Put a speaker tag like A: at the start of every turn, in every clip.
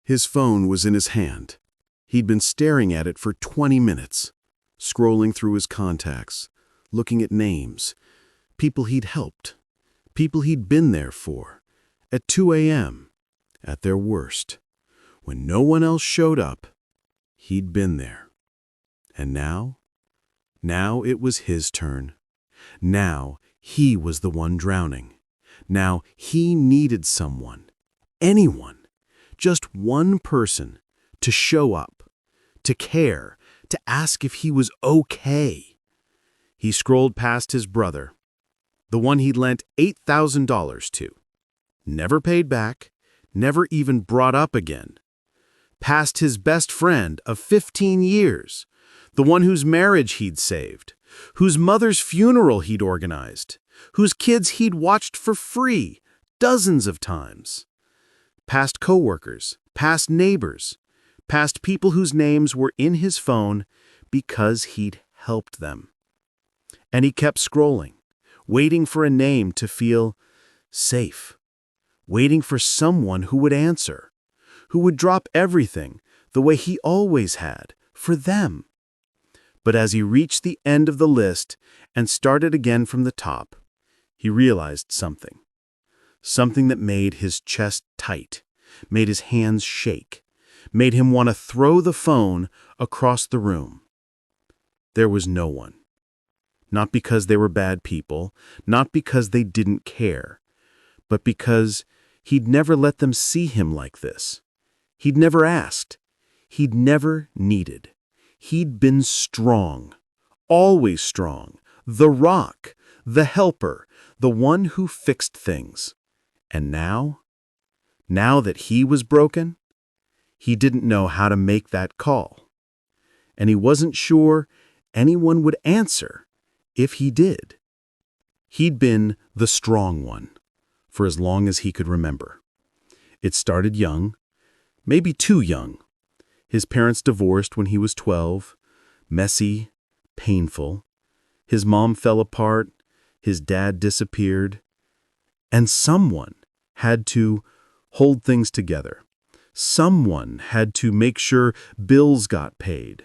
A: His phone was in his hand. He'd been staring at it for 20 minutes, scrolling through his contacts, looking at names, people he'd helped, people he'd been there for, at 2 a.m., at their worst. When no one else showed up, he'd been there. And now it was his turn. Now he was the one drowning. Now he needed someone, anyone, just one person, to show up, to care, to ask if he was okay. He scrolled past his brother, the one he'd lent $8,000 to, never paid back, never even brought up again. Past his best friend of 15 years, the one whose marriage he'd saved, whose mother's funeral he'd organized, whose kids he'd watched for free dozens of times. Past coworkers, past neighbors, past people whose names were in his phone because he'd helped them. And he kept scrolling, waiting for a name to feel safe, waiting for someone who would answer, who would drop everything the way he always had for them. But as he reached the end of the list and started again from the top, he realized something. Something that made his chest tight, made his hands shake, made him want to throw the phone across the room. There was no one. Not because they were bad people, not because they didn't care, but because he'd never let them see him like this. He'd never asked. He'd never needed. He'd been strong, always strong, the rock, the helper, the one who fixed things. And now that he was broken, he didn't know how to make that call. And he wasn't sure anyone would answer if he did. He'd been the strong one for as long as he could remember. It started young, maybe too young. His parents divorced when he was 12, messy, painful. His mom fell apart, his dad disappeared, and someone had to hold things together. Someone had to make sure bills got paid,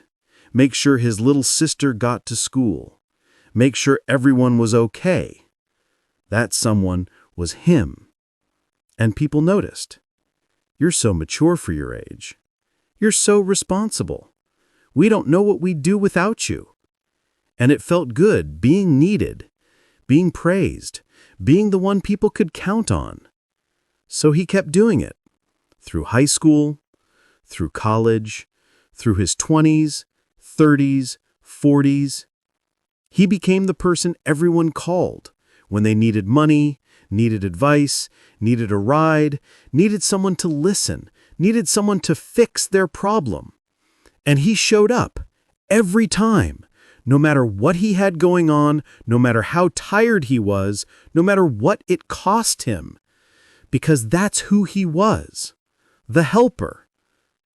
A: make sure his little sister got to school, make sure everyone was okay. That someone was him. And people noticed. You're so mature for your age. You're so responsible. We don't know what we'd do without you. And it felt good being needed, being praised, being the one people could count on. So he kept doing it. Through high school, through college, through his 20s, 30s, 40s. He became the person everyone called when they needed money, needed advice, needed a ride, needed someone to listen, needed someone to fix their problem. And he showed up every time, no matter what he had going on, no matter how tired he was, no matter what it cost him, because that's who he was, the helper,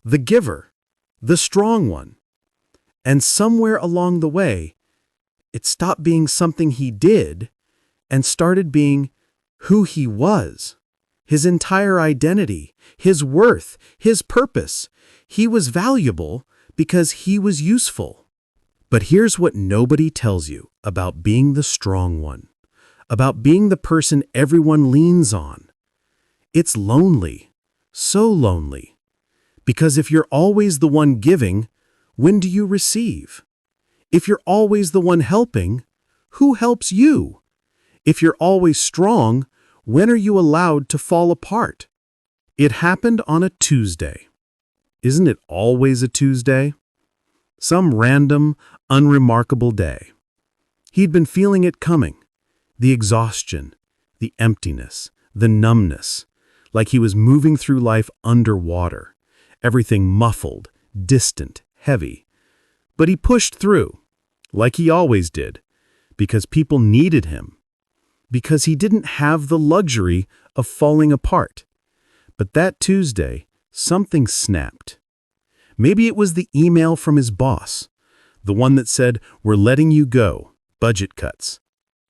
A: the giver, the strong one. And somewhere along the way, it stopped being something he did and started being who he was, his entire identity, his worth, his purpose. He was valuable because he was useful. But here's what nobody tells you about being the strong one, about being the person everyone leans on. It's lonely, so lonely. Because if you're always the one giving, when do you receive? If you're always the one helping, who helps you? If you're always strong, when are you allowed to fall apart? It happened on a Tuesday. Isn't it always a Tuesday? Some random, unremarkable day. He'd been feeling it coming. The exhaustion, the emptiness, the numbness, like he was moving through life underwater. Everything muffled, distant, heavy. But he pushed through, like he always did, because people needed him, because he didn't have the luxury of falling apart. But that Tuesday, something snapped. Maybe it was the email from his boss, the one that said, "We're letting you go, budget cuts."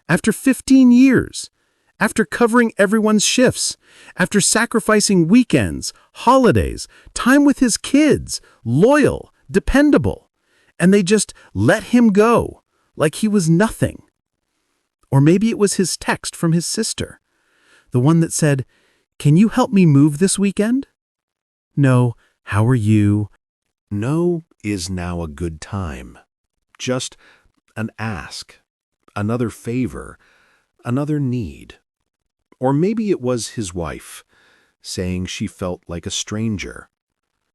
A: After 15 years, after covering everyone's shifts, after sacrificing weekends, holidays, time with his kids, loyal, dependable, and they just let him go, like he was nothing. Or maybe it was his text from his sister, the one that said, "Can you help me move this weekend?" No, how are you?
B: No is now a good time. Just an ask, another favor, another need. Or maybe it was his wife, saying she felt like a stranger,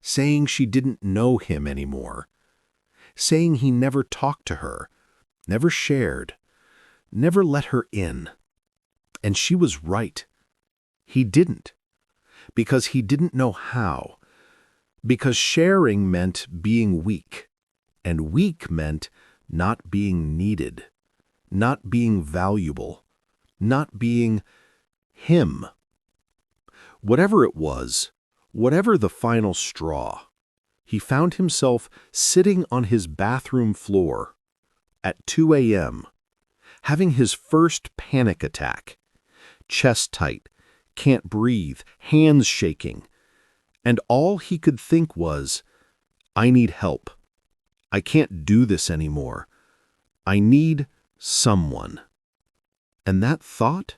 B: saying she didn't know him anymore, saying he never talked to her, never shared, never let her in. And she was right. He didn't, because he didn't know how, because sharing meant being weak, and weak meant not being needed, not being valuable, not being him. Whatever it was, whatever the final straw, he found himself sitting on his bathroom floor at 2 a.m., having his first panic attack, chest tight, can't breathe, hands shaking, and all he could think was, I need help. I can't do this anymore. I need someone. And that thought,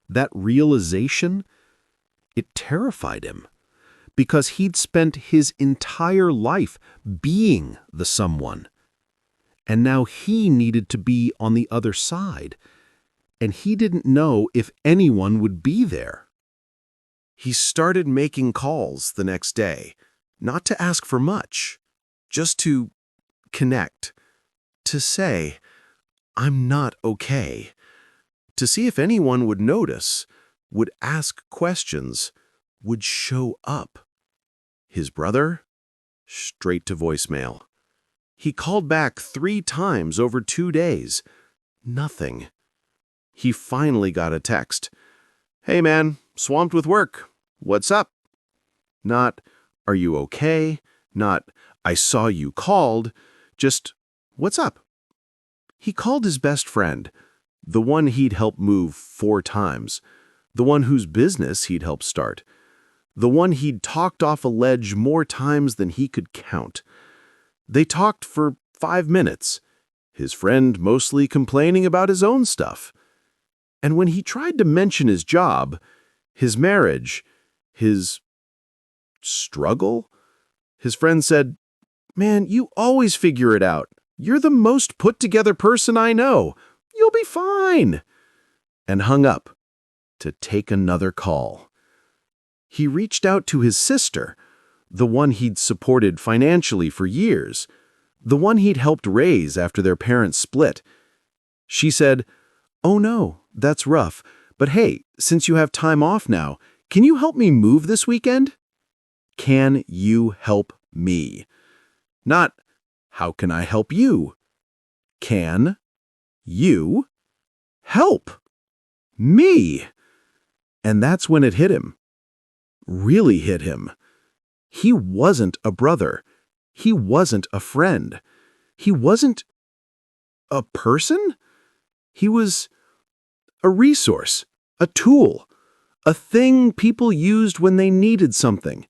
B: that realization, it terrified him, because he'd spent his entire life being the someone. And now he needed to be on the other side, and he didn't know if anyone would be there. He started making calls the next day, not to ask for much, just to connect, to say, I'm not okay, to see if anyone would notice, would ask questions, would show up. His brother? Straight to voicemail. He called back 3 times over 2 days. Nothing. He finally got a text. Hey man, swamped with work. What's up? Not, are you okay? Not, I saw you called. Just, what's up? He called his best friend, the one he'd helped move 4 times, the one whose business he'd helped start, the one he'd talked off a ledge more times than he could count. They talked for 5 minutes, his friend mostly complaining about his own stuff. And when he tried to mention his job, his marriage, his struggle, his friend said, Man, you always figure it out. You're the most put-together person I know. You'll be fine. And hung up to take another call. He reached out to his sister, the one he'd supported financially for years, the one he'd helped raise after their parents split. She said, Oh no, that's rough, but hey, since you have time off now, can you help me move this weekend? Can you help me? Not, how can I help you? Can you help me? And that's when it hit him. Really hit him. He wasn't a brother. He wasn't a friend. He wasn't a person. He was a resource, a tool, a thing people used when they needed something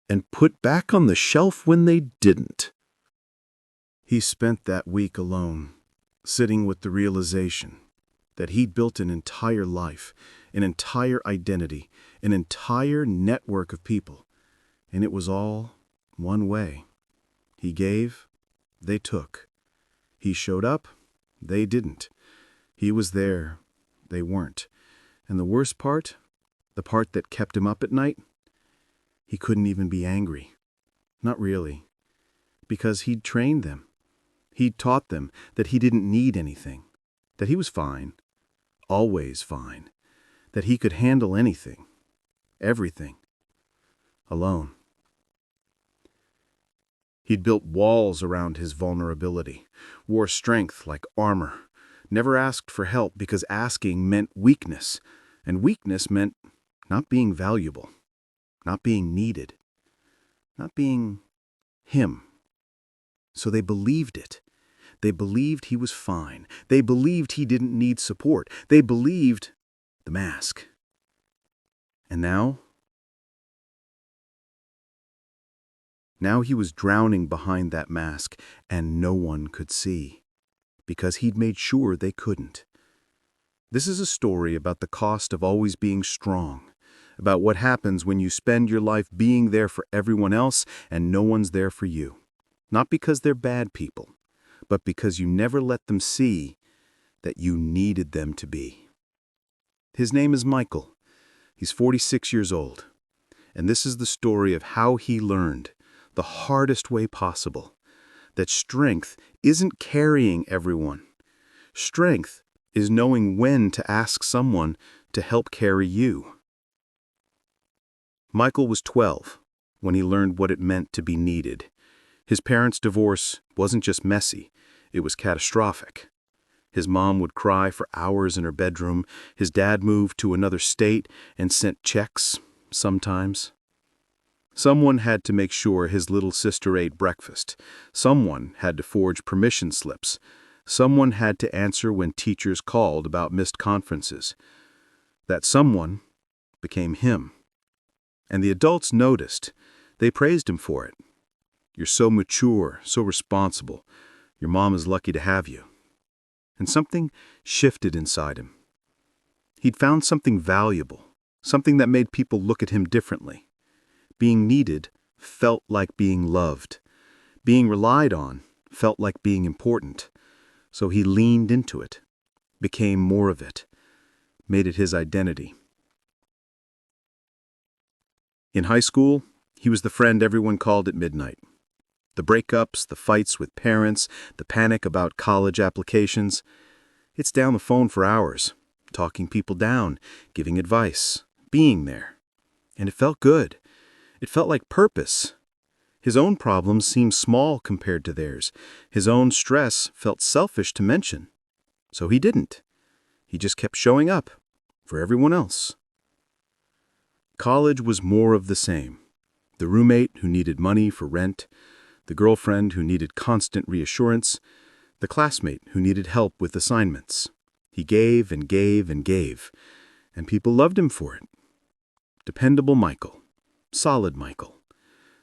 B: and put back on the shelf when they didn't. He spent that week alone, sitting with the realization that he'd built an entire life, an entire identity, an entire network of people, and it was all one way. He gave, they took. He showed up, they didn't. He was there, they weren't. And the worst part, the part that kept him up at night, he couldn't even be angry. Not really. Because he'd trained them. He'd taught them that he didn't need anything, that he was fine, always fine, that he could handle anything, everything, alone. He'd built walls around his vulnerability, wore strength like armor, never asked for help because asking meant weakness, and weakness meant not being valuable, not being needed, not being him. So they believed it. They believed he was fine. They believed he didn't need support. They believed
A: the mask. And now he was drowning behind that mask, and no one could see, because he'd made sure they couldn't. This is a story about the cost of always being strong, about what happens when you spend your life being there for everyone else and no one's there for you. Not because they're bad people, but because you never let them see that you needed them to be. His name is Michael. He's 46 years old. And this is the story of how he learned, the hardest way possible, that strength isn't carrying everyone. Strength is knowing when to ask someone to help carry you. Michael was 12 when he learned what it meant to be needed. His parents' divorce wasn't just messy, it was catastrophic. His mom would cry for hours in her bedroom. His dad moved to another state and sent checks, sometimes. Someone had to make sure his little sister ate breakfast. Someone had to forge permission slips. Someone had to answer when teachers called about missed conferences. That someone became him. And the adults noticed. They praised him for it. "You're so mature, so responsible. Your mom is lucky to have you." And something shifted inside him. He'd found something valuable, something that made people look at him differently. Being needed felt like being loved. Being relied on felt like being important. So he leaned into it, became more of it, made it his identity. In high school, he was the friend everyone called at midnight. The breakups, the fights with parents, the panic about college applications. It's down the phone for hours, talking people down, giving advice, being there. And it felt good. It felt like purpose. His own problems seemed small compared to theirs. His own stress felt selfish to mention. So he didn't. He just kept showing up for everyone else. College was more of the same. The roommate who needed money for rent, the girlfriend who needed constant reassurance, the classmate who needed help with assignments. He gave and gave and gave, and people loved him for it. Dependable Michael, solid Michael,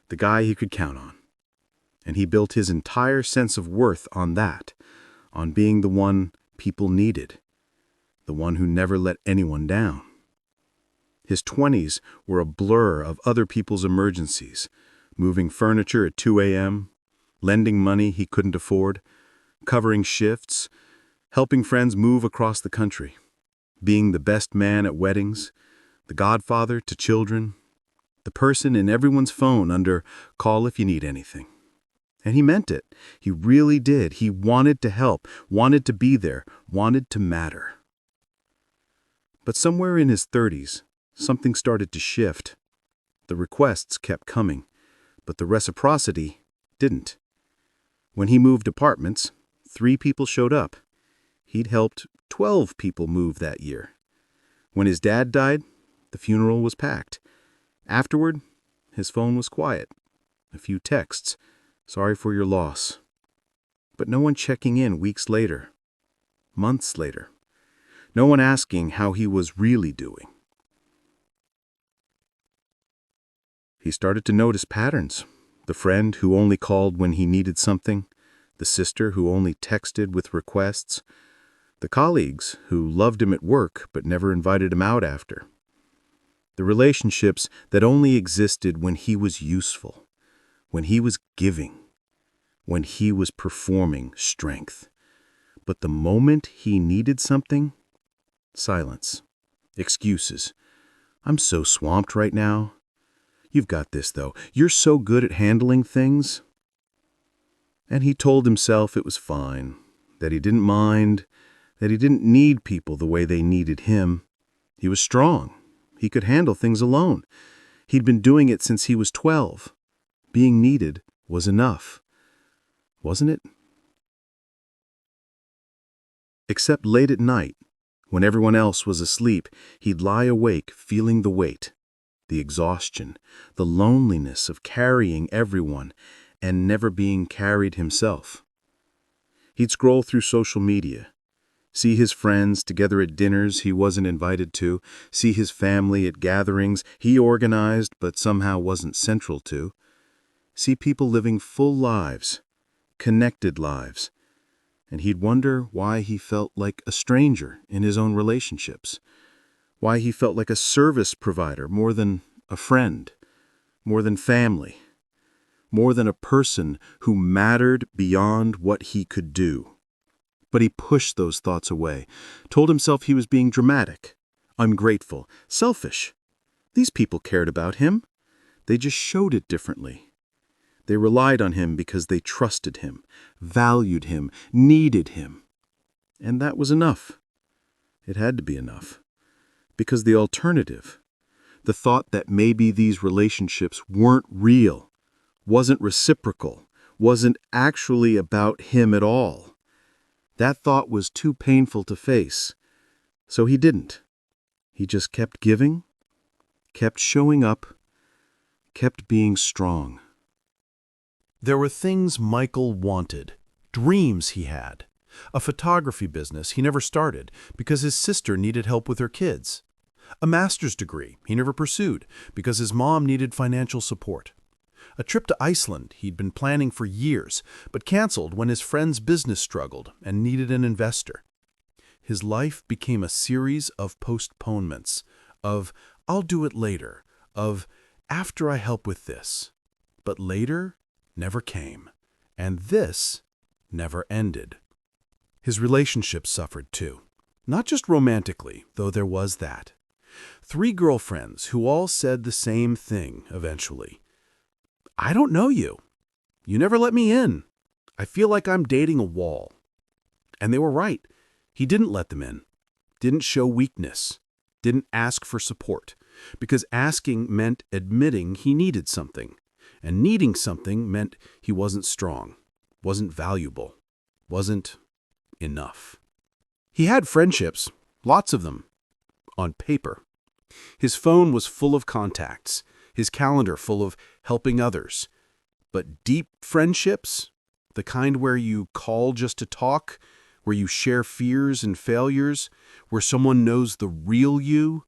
A: the guy he could count on. And he built his entire sense of worth on that, on being the one people needed, the one who never let anyone down. His 20s were a blur of other people's emergencies, moving furniture at 2 a.m., lending money he couldn't afford, covering shifts, helping friends move across the country, being the best man at weddings, the godfather to children, the person in everyone's phone under call if you need anything. And he meant it. He really did. He wanted to help, wanted to be there, wanted to matter. But somewhere in his 30s, something started to shift. The requests kept coming, but the reciprocity didn't. When he moved apartments, 3 people showed up. He'd helped 12 people move that year. When his dad died, the funeral was packed. Afterward, his phone was quiet. A few texts. Sorry for your loss. But no one checking in weeks later, months later. No one asking how he was really doing. He started to notice patterns. The friend who only called when he needed something, the sister who only texted with requests, the colleagues who loved him at work but never invited him out after. The relationships that only existed when he was useful, when he was giving, when he was performing strength. But the moment he needed something, silence, excuses. "I'm so swamped right now." "You've got this, though. You're so good at handling things." And he told himself it was fine, that he didn't mind, that he didn't need people the way they needed him. He was strong. He could handle things alone. He'd been doing it since he was 12. Being needed was enough. Wasn't it? Except late at night, when everyone else was asleep, he'd lie awake feeling the weight, the exhaustion, the loneliness of carrying everyone and never being carried himself. He'd scroll through social media. See his friends together at dinners he wasn't invited to, see his family at gatherings he organized but somehow wasn't central to, see people living full lives, connected lives, and he'd wonder why he felt like a stranger in his own relationships, why he felt like a service provider more than a friend, more than family, more than a person who mattered beyond what he could do. But he pushed those thoughts away, told himself he was being dramatic, ungrateful, selfish. These people cared about him. They just showed it differently. They relied on him because they trusted him, valued him, needed him. And that was enough. It had to be enough. Because the alternative, the thought that maybe these relationships weren't real, wasn't reciprocal, wasn't actually about him at all, that thought was too painful to face. So he didn't. He just kept giving, kept showing up, kept being strong.
B: There were things Michael wanted, dreams he had, a photography business he never started because his sister needed help with her kids, a master's degree he never pursued because his mom needed financial support, a trip to Iceland he'd been planning for years but canceled when his friend's business struggled and needed an investor. His life became a series of postponements, of "I'll do it later," of "after I help with this." But later never came, and this never ended. His relationships suffered too, not just romantically, though there was that. 3 girlfriends who all said the same thing eventually. "I don't know you. You never let me in. I feel like I'm dating a wall." And they were right. He didn't let them in, didn't show weakness, didn't ask for support, because asking meant admitting he needed something, and needing something meant he wasn't strong, wasn't valuable, wasn't enough. He had friendships, lots of them, on paper. His phone was full of contacts, his calendar full of helping others. But deep friendships, the kind where you call just to talk, where you share fears and failures, where someone knows the real you,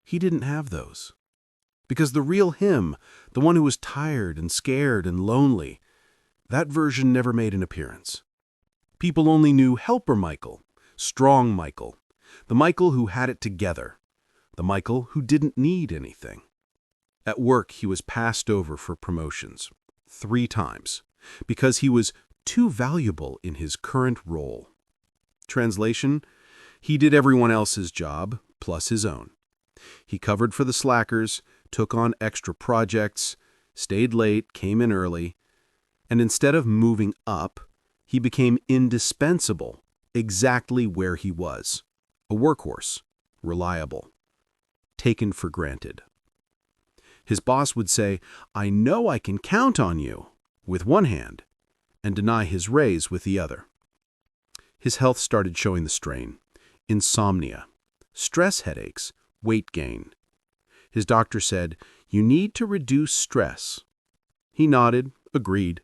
B: he didn't have those. Because the real him, the one who was tired and scared and lonely, that version never made an appearance. People only knew helper Michael, strong Michael, the Michael who had it together, the Michael who didn't need anything. At work, he was passed over for promotions 3 times because he was too valuable in his current role. Translation: he did everyone else's job plus his own. He covered for the slackers, took on extra projects, stayed late, came in early, and instead of moving up, he became indispensable exactly where he was, a workhorse, reliable, taken for granted. His boss would say, "I know I can count on you," with one hand, and deny his raise with the other. His health started showing the strain: insomnia, stress headaches, weight gain. His doctor said, "You need to reduce stress." He nodded, agreed,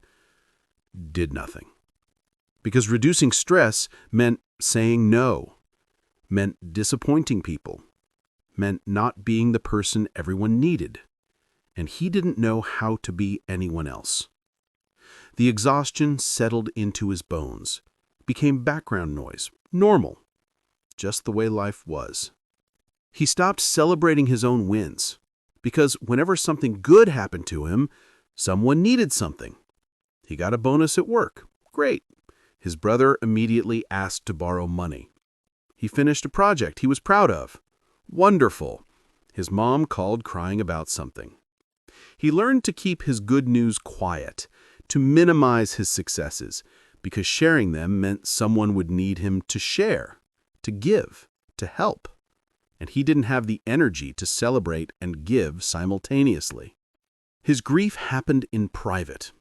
B: did nothing. Because reducing stress meant saying no, meant disappointing people, meant not being the person everyone needed, and he didn't know how to be anyone else. The exhaustion settled into his bones, became background noise, normal, just the way life was. He stopped celebrating his own wins, because whenever something good happened to him, someone needed something. He got a bonus at work. Great. His brother immediately asked to borrow money. He finished a project he was proud of. Wonderful. His mom called crying about something. He learned to keep his good news quiet, to minimize his successes, because sharing them meant someone would need him to share, to give, to help. And he didn't have the energy to celebrate and give simultaneously. His grief happened in private.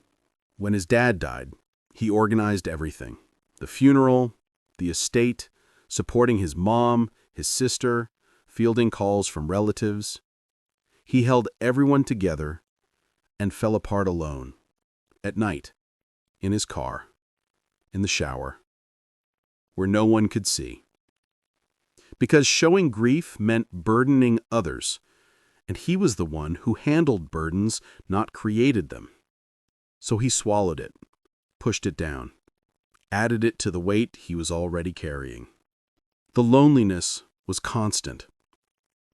B: When his dad died, he organized everything: the funeral, the estate, supporting his mom, his sister, fielding calls from relatives. He held everyone together and fell apart alone, at night, in his car, in the shower,
A: where no one could see. Because showing grief meant burdening others, and he was the one who handled burdens, not created them. So he swallowed it, pushed it down, added it to the weight he was already carrying. The loneliness was constant.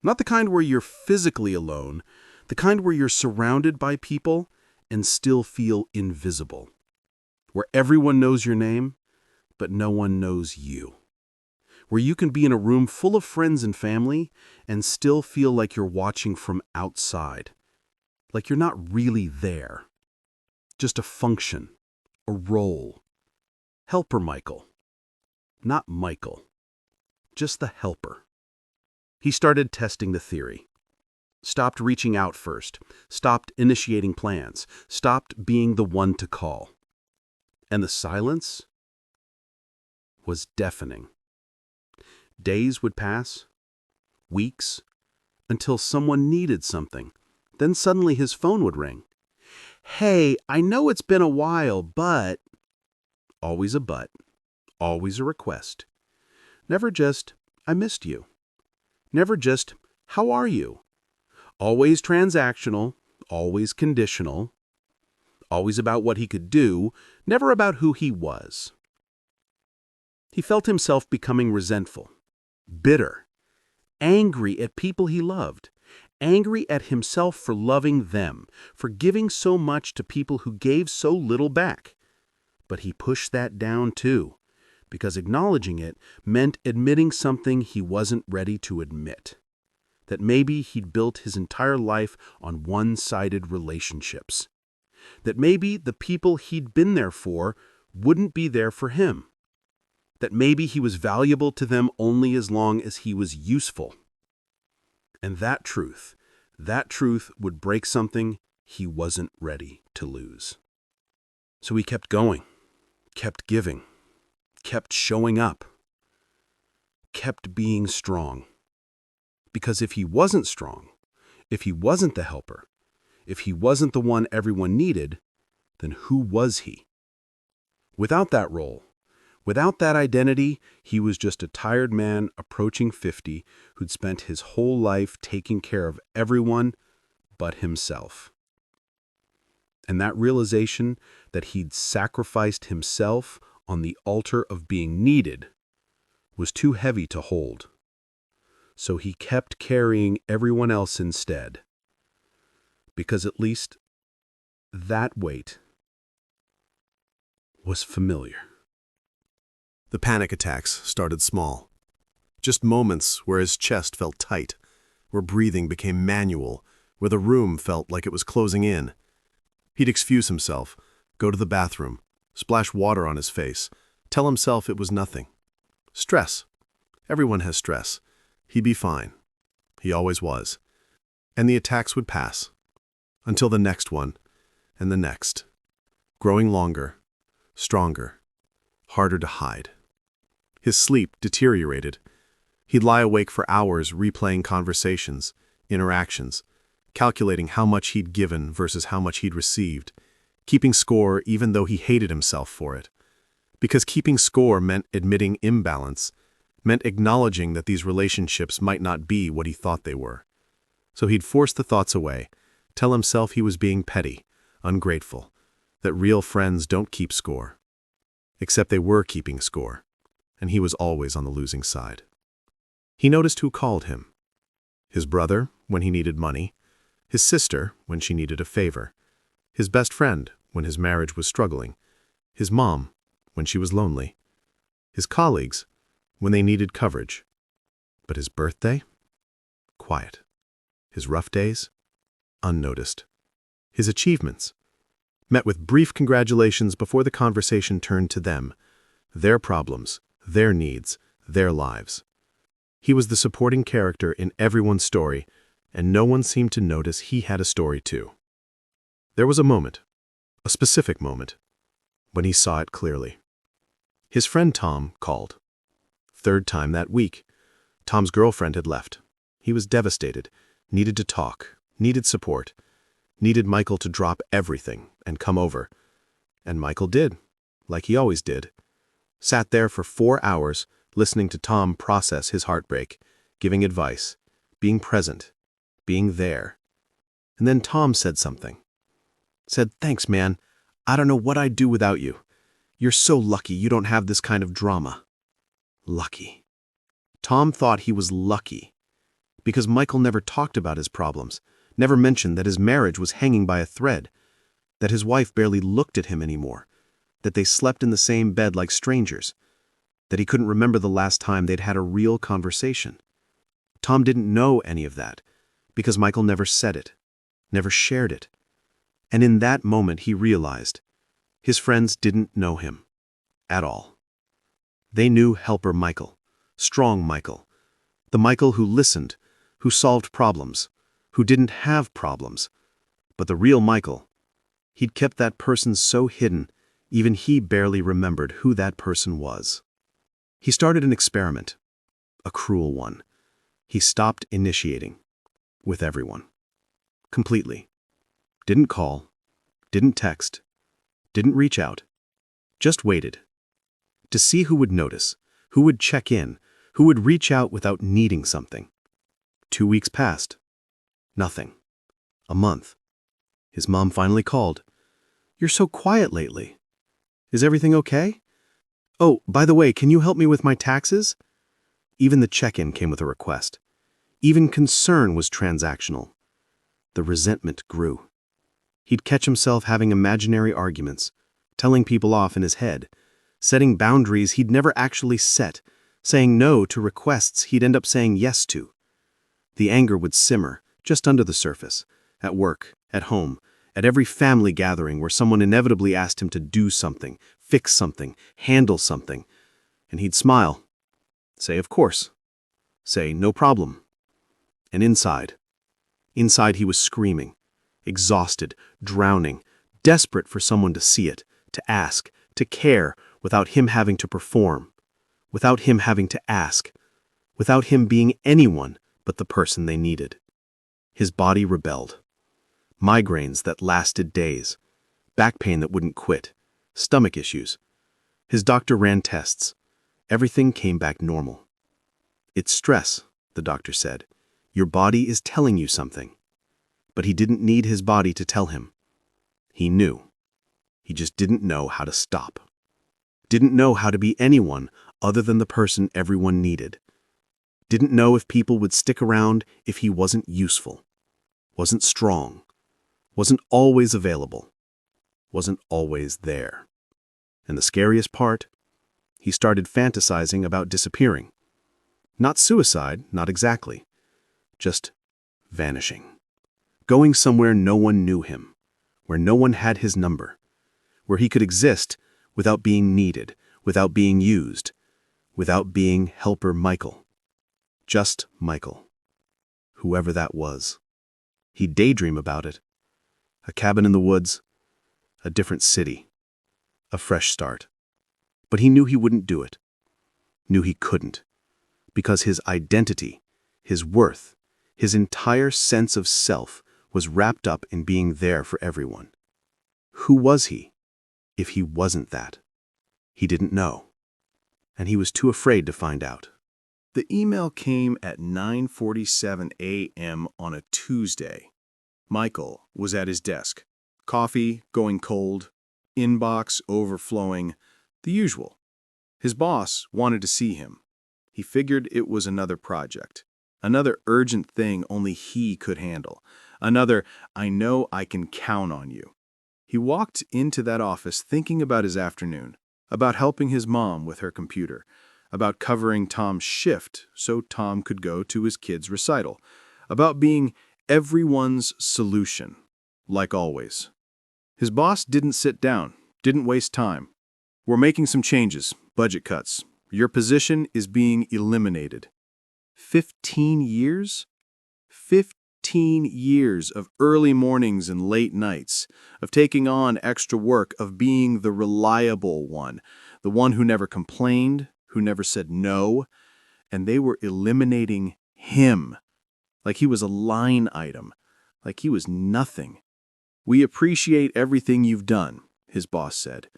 A: Not the kind where you're physically alone, the kind where you're surrounded by people and still feel invisible. Where everyone knows your name, but no one knows you. Where you can be in a room full of friends and family and still feel like you're watching from outside. Like you're not really there. Just a function, a role. Helper Michael. Not Michael. Just the helper. He started testing the theory. Stopped reaching out first. Stopped initiating plans. Stopped being the one to call. And the silence was deafening. Days would pass, weeks, until someone needed something. Then suddenly his phone would ring. "Hey, I know it's been a while, but..." Always a but. Always a request. Never just, "I missed you." Never just, "How are you?" Always transactional, always conditional. Always about what he could do, never about who he was. He felt himself becoming resentful, bitter, angry at people he loved, angry at himself for loving them, for giving so much to people who gave so little back. But he pushed that down too, because acknowledging it meant admitting something he wasn't ready to admit. That maybe he'd built his entire life on one-sided relationships. That maybe the people he'd been there for wouldn't be there for him. That maybe he was valuable to them only as long as he was useful. And that truth would break something he wasn't ready to lose. So he kept going, kept giving, kept showing up, kept being strong. Because if he wasn't strong, if he wasn't the helper, if he wasn't the one everyone needed, then who was he? Without that role, without that identity, he was just a tired man approaching 50 who'd spent his whole life taking care of everyone but himself. And that realization that he'd sacrificed himself on the altar of being needed was too heavy to hold. So he kept carrying everyone else instead. Because at least that weight was familiar.
B: The panic attacks started small. Just moments where his chest felt tight, where breathing became manual, where the room felt like it was closing in. He'd excuse himself, go to the bathroom, splash water on his face, tell himself it was nothing. Stress. Everyone has stress. He'd be fine. He always was. And the attacks would pass. Until the next one, and the next. Growing longer, stronger, harder to hide. His sleep deteriorated. He'd lie awake for hours replaying conversations, interactions, calculating how much he'd given versus how much he'd received, keeping score even though he hated himself for it. Because keeping score meant admitting imbalance, meant acknowledging that these relationships might not be what he thought they were. So he'd force the thoughts away, tell himself he was being petty, ungrateful, that real friends don't keep score. Except they were keeping score, and he was always on the losing side. He noticed who called him. His brother, when he needed money, his sister, when she needed a favor, his best friend, when his marriage was struggling, his mom, when she was lonely, his colleagues, when they needed coverage. But his birthday? Quiet. His rough days? Unnoticed. His achievements? Met with brief congratulations before the conversation turned to them, their problems, their needs, their lives. He was the supporting character in everyone's story, and no one seemed to notice he had a story too. There was a moment, a specific moment, when he saw it clearly. His friend Tom called. Third time that week. Tom's girlfriend had left. He was devastated, needed to talk, needed support, needed Michael to drop everything and come over. And Michael did, like he always did.
A: Sat there for 4 hours, listening to Tom process his heartbreak, giving advice, being present, being there. And then Tom said something. Said, "Thanks, man. I don't know what I'd do without you. You're so lucky you don't have this kind of drama." Lucky. Tom thought he was lucky because Michael never talked about his problems, never mentioned that his marriage was hanging by a thread, that his wife barely looked at him anymore, that they slept in the same bed like strangers, that he couldn't remember the last time they'd had a real conversation. Tom didn't know any of that because Michael never said it, never shared it. And in that moment he realized his friends didn't know him at all. They knew helper Michael, strong Michael, the Michael who listened, who solved problems, who didn't have problems. But the real Michael, he'd kept that person so hidden, even he barely remembered who that person was. He started an experiment, a cruel one. He stopped initiating with everyone. Completely. Didn't call, didn't text, didn't reach out, just waited. To see who would notice, who would check in, who would reach out without needing something. 2 weeks passed. Nothing. A month. His mom finally called. "You're so quiet lately. Is everything okay? Oh, by the way, can you help me with my taxes?" Even the check-in came with a request. Even concern was transactional. The resentment grew. He'd catch himself having imaginary arguments, telling people off in his head, setting boundaries he'd never actually set, saying no to requests he'd end up saying yes to. The anger would simmer just under the surface, at work, at home, at every family gathering where someone inevitably asked him to do something, fix something, handle something. And he'd smile, say of course, say no problem. And inside he was screaming, exhausted, drowning, desperate for someone to see it, to ask, to care, without him having to perform, without him having to ask, without him being anyone but the person they needed. His body rebelled. Migraines that lasted days, back pain that wouldn't quit, stomach issues. His doctor ran tests. Everything came back normal. "It's stress," the doctor said. "Your body is telling you something." But he didn't need his body to tell him. He knew. He just didn't know how to stop. Didn't know how to be anyone other than the person everyone needed. Didn't know if people would stick around if he wasn't useful, wasn't strong, wasn't always available, wasn't always there. And the scariest part, he started fantasizing about disappearing. Not suicide, not exactly. Just vanishing. Going somewhere no one knew him, where no one had his number, where he could exist without being needed, without being used, without being helper Michael. Just Michael. Whoever that was. He'd daydream about it. A cabin in the woods, a different city, a fresh start. But he knew he wouldn't do it. Knew he couldn't. Because his identity, his worth, his entire sense of self was wrapped up in being there for everyone. Who was he if he wasn't that? He didn't know. And he was too afraid to find out. The email came at 9:47 a.m. on a Tuesday. Michael was at his desk. Coffee going cold, inbox overflowing, the usual. His boss wanted to see him. He figured it was another project, another urgent thing only he could handle, another "I know I can count on you." He walked into that office thinking about his afternoon, about helping his mom with her computer, about covering Tom's shift so Tom could go to his kid's recital, about being everyone's solution, like always. His boss didn't sit down, didn't waste time. "We're making some changes, budget cuts. Your position is being eliminated." 15 years? 15 years of early mornings and late nights, of taking on extra work, of being the reliable one, the one who never complained, who never said no, and they were eliminating him, like he was a line item, like he was nothing. "We appreciate everything you've done," his boss said.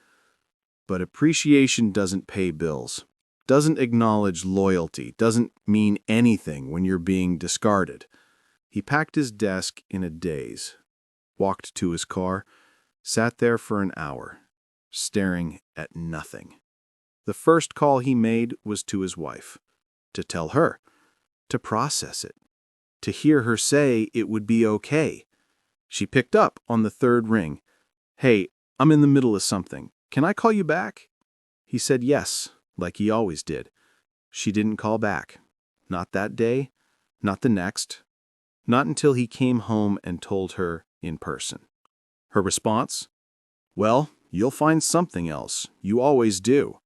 A: But appreciation doesn't pay bills, doesn't acknowledge loyalty, doesn't mean anything when you're being discarded. He packed his desk in a daze, walked to his car, sat there for an hour, staring at nothing. The first call he made was to his wife, to tell her, to process it, to hear her say it would be okay. She picked up on the third ring. "Hey, I'm in the middle of something. Can I call you back?" He said yes, like he always did. She didn't call back. Not that day, not the next, not until he came home and told her in person. Her response? "Well, you'll find something else. You always do."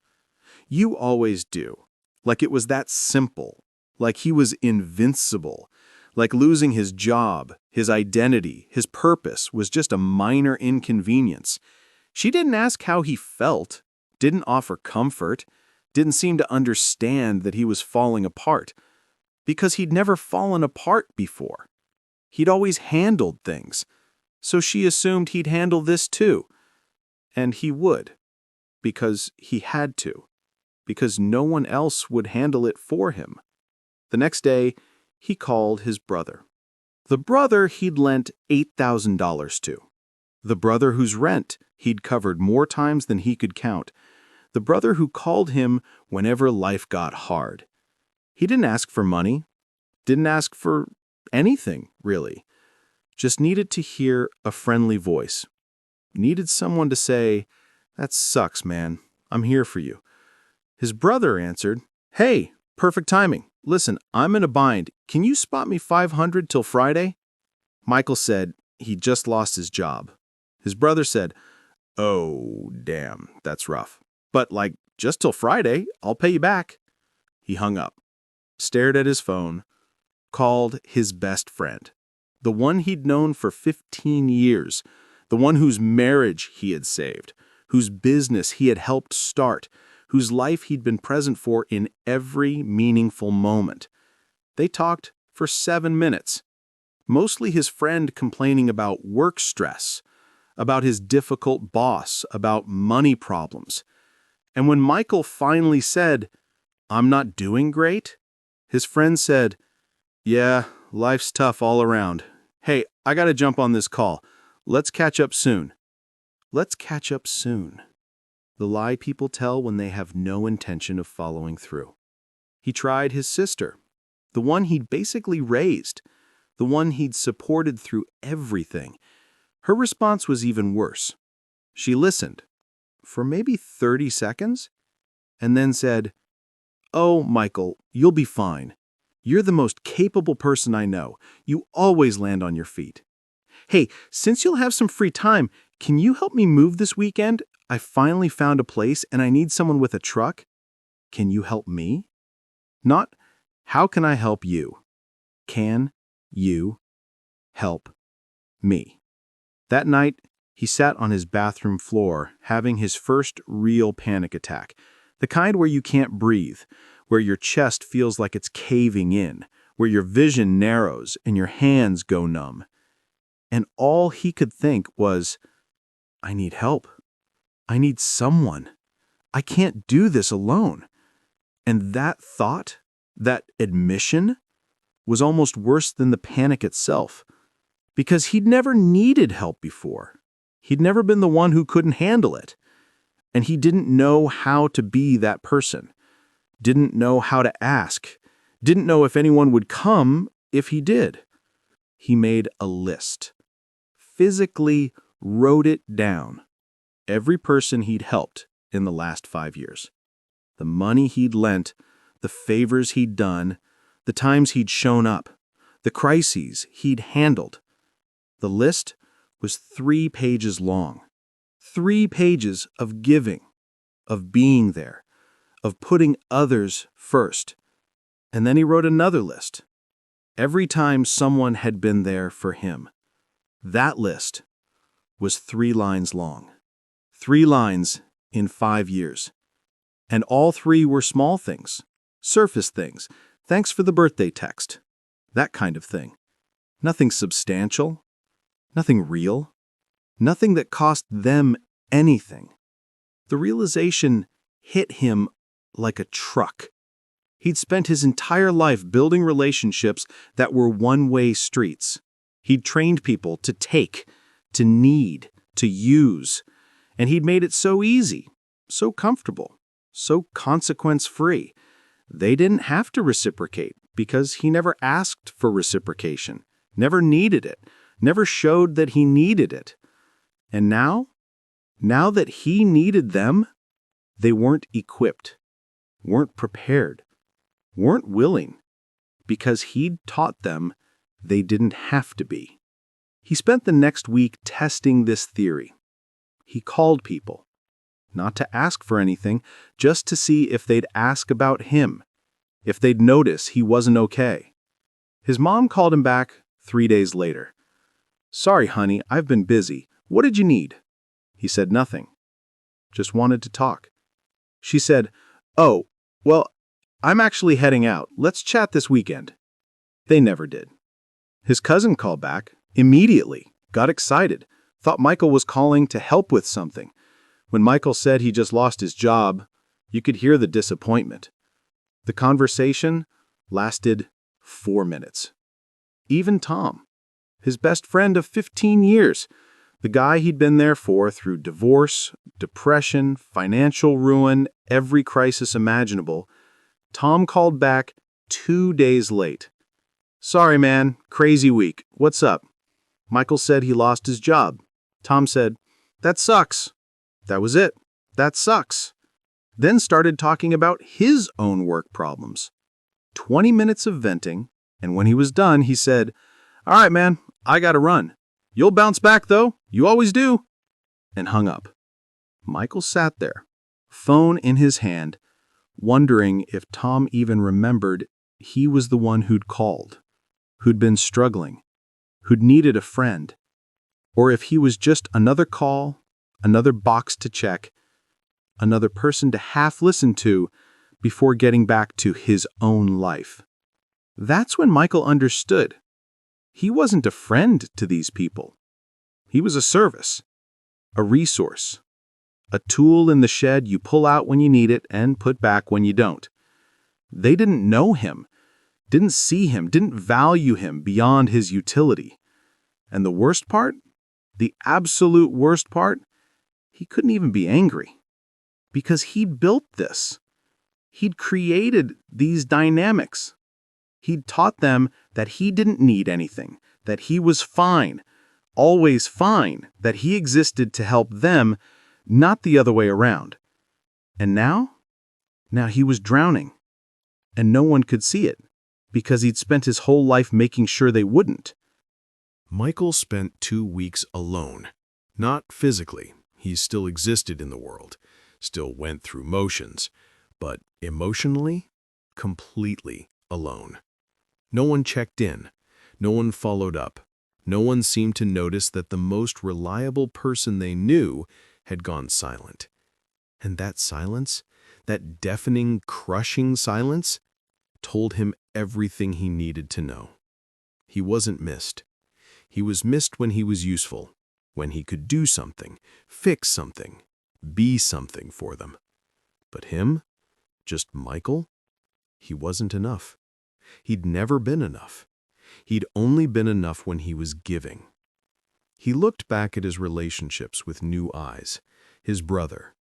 A: You always do. Like it was that simple. Like he was invincible. Like losing his job, his identity, his purpose was just a minor inconvenience. She didn't ask how he felt, didn't offer comfort, didn't seem to understand that he was falling apart. Because he'd never fallen apart before. He'd always handled things. So she assumed he'd handle this too. And he would. Because he had to. Because no one else would handle it for him. The next day, he called his brother. The brother he'd lent $8,000 to. The brother whose rent he'd covered more times than he could count. The brother who called him whenever life got hard. He didn't ask for money. Didn't ask for anything, really. Just needed to hear a friendly voice. Needed someone to say, "That sucks, man. I'm here for you." His brother answered, "Hey, perfect timing. Listen, I'm in a bind. Can you spot me $500 till Friday?" Michael said he just lost his job. His brother said, "Oh, damn, that's rough. But just till Friday, I'll pay you back." He hung up, stared at his phone, called his best friend, the one he'd known for 15 years, the one whose marriage he had saved, whose business he had helped start, whose life he'd been present for in every meaningful moment. They talked for 7 minutes, mostly his friend complaining about work stress, about his difficult boss, about money problems. And when Michael finally said, "I'm not doing great," his friend said, "Yeah, life's tough all around. Hey, I gotta jump on this call. Let's catch up soon." Let's catch up soon. The lie people tell when they have no intention of following through. He tried his sister, the one he'd basically raised, the one he'd supported through everything. Her response was even worse. She listened for maybe 30 seconds and then said, "Oh, Michael, you'll be fine. You're the most capable person I know. You always land on your feet. Hey, since you'll have some free time, can you help me move this weekend? I finally found a place and I need someone with a truck. Can you help me?" Not, "How can I help you?" Can you help me? That night, he sat on his bathroom floor, having his first real panic attack. The kind where you can't breathe, where your chest feels like it's caving in, where your vision narrows and your hands go numb. And all he could think was, "I need help. I need someone. I can't do this alone." And that thought, that admission, was almost worse than the panic itself, because he'd never needed help before. He'd never been the one who couldn't handle it. And he didn't know how to be that person, didn't know how to ask, didn't know if anyone would come if he did. He made a list, physically wrote it down. Every person he'd helped in the last 5 years. The money he'd lent, the favors he'd done, the times he'd shown up, the crises he'd handled. The list was 3 pages long. 3 pages of giving, of being there, of putting others first. And then he wrote another list. Every time someone had been there for him. That list was 3 lines long. 3 lines in 5 years. And all 3 were small things, surface things. Thanks for the birthday text. That kind of thing. Nothing substantial. Nothing real. Nothing that cost them anything.
B: The realization hit him like a truck. He'd spent his entire life building relationships that were one-way streets. He'd trained people to take, to need, to use, and he'd made it so easy, so comfortable, so consequence-free. They didn't have to reciprocate because he never asked for reciprocation, never needed it, never showed that he needed it. And now that he needed them, they weren't equipped, weren't prepared, weren't willing, because he'd taught them they didn't have to be. He spent the next week testing this theory. He called people, not to ask for anything, just to see if they'd ask about him, if they'd notice he wasn't okay. His mom called him back 3 days later. "Sorry, honey, I've been busy. What did you need?" He said nothing. Just wanted to talk. She said, "Oh, well, I'm actually heading out. Let's chat this weekend." They never did. His cousin called back, immediately, got excited, thought Michael was calling to help with something. When Michael said he just lost his job, you could hear the disappointment. The conversation lasted 4 minutes. Even Tom, his best friend of 15 years, the guy he'd been there for through divorce, depression, financial ruin, every crisis imaginable, Tom called back 2 days late. "Sorry, man, crazy week. What's up?" Michael said he lost his job. Tom said, "That sucks." That was it. That sucks. Then started talking about his own work problems. 20 minutes of venting, and when he was done, he said, "All right, man, I gotta run. You'll bounce back, though. You always do." And hung up. Michael sat there, phone in his hand, wondering if Tom even remembered he was the one who'd called, who'd been struggling, who'd needed a friend, or if he was just another call, another box to check, another person to half listen to before getting back to his own life. That's when Michael understood. He wasn't a friend to these people. He was a service, a resource, a tool in the shed you pull out when you need it and put back when you don't. They didn't know him, didn't see him, didn't value him beyond his utility. And the worst part, the absolute worst part, he couldn't even be angry. Because he'd built this. He'd created these dynamics. He'd taught them that he didn't need anything, that he was fine, always fine, that he existed to help them, not the other way around. And now he was drowning. And no one could see it, because he'd spent his whole life making sure they wouldn't.
A: Michael spent 2 weeks alone. Not physically. He still existed in the world, still went through motions, but emotionally, completely alone. No one checked in. No one followed up. No one seemed to notice that the most reliable person they knew had gone silent. And that silence, that deafening, crushing silence, told him everything he needed to know. He wasn't missed. He was missed when he was useful, when he could do something, fix something, be something for them. But him, just Michael, he wasn't enough. He'd never been enough. He'd only been enough when he was giving. He looked back at his relationships with new eyes. His brother.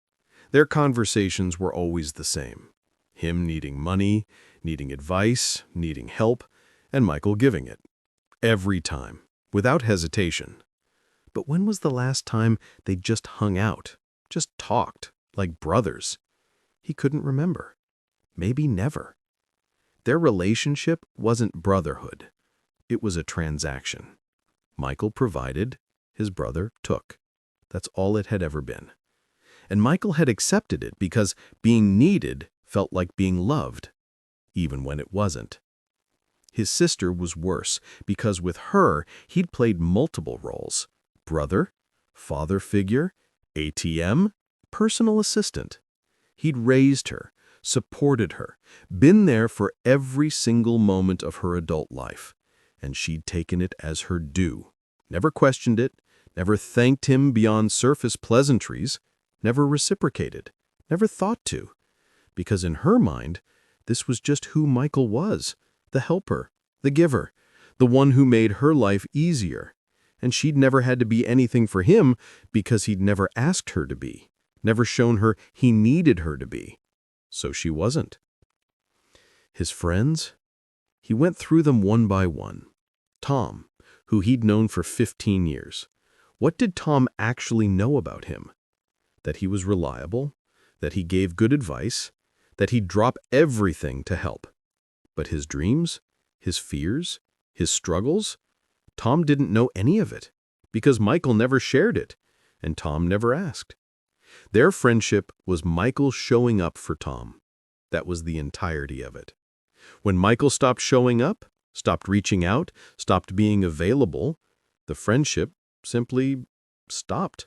A: Their conversations were always the same. Him needing money, needing advice, needing help, and Michael giving it. Every time, without hesitation. But when was the last time they just hung out, just talked, like brothers? He couldn't remember. Maybe never. Their relationship wasn't brotherhood. It was a transaction. Michael provided, his brother took. That's all it had ever been. And Michael had accepted it because being needed felt like being loved, even when it wasn't. His sister was worse because with her, he'd played multiple roles: brother, father figure, ATM, personal assistant. He'd raised her, supported her, been there for every single moment of her adult life, and she'd taken it as her due, never questioned it, never thanked him beyond surface pleasantries, never reciprocated, never thought to, because in her mind, this was just who Michael was, the helper, the giver, the one who made her life easier. And she'd never had to be anything for him because he'd never asked her to be, never shown her he needed her to be. So she wasn't. His friends? He went through them one by one. Tom, who he'd known for 15 years. What did Tom actually know about him? That he was reliable, that he gave good advice, that he'd drop everything to help. But his dreams, his fears, his struggles, Tom didn't know any of it, because Michael never shared it, and Tom never asked. Their friendship was Michael showing up for Tom. That was the entirety of it. When Michael stopped showing up, stopped reaching out, stopped being available, the friendship simply stopped,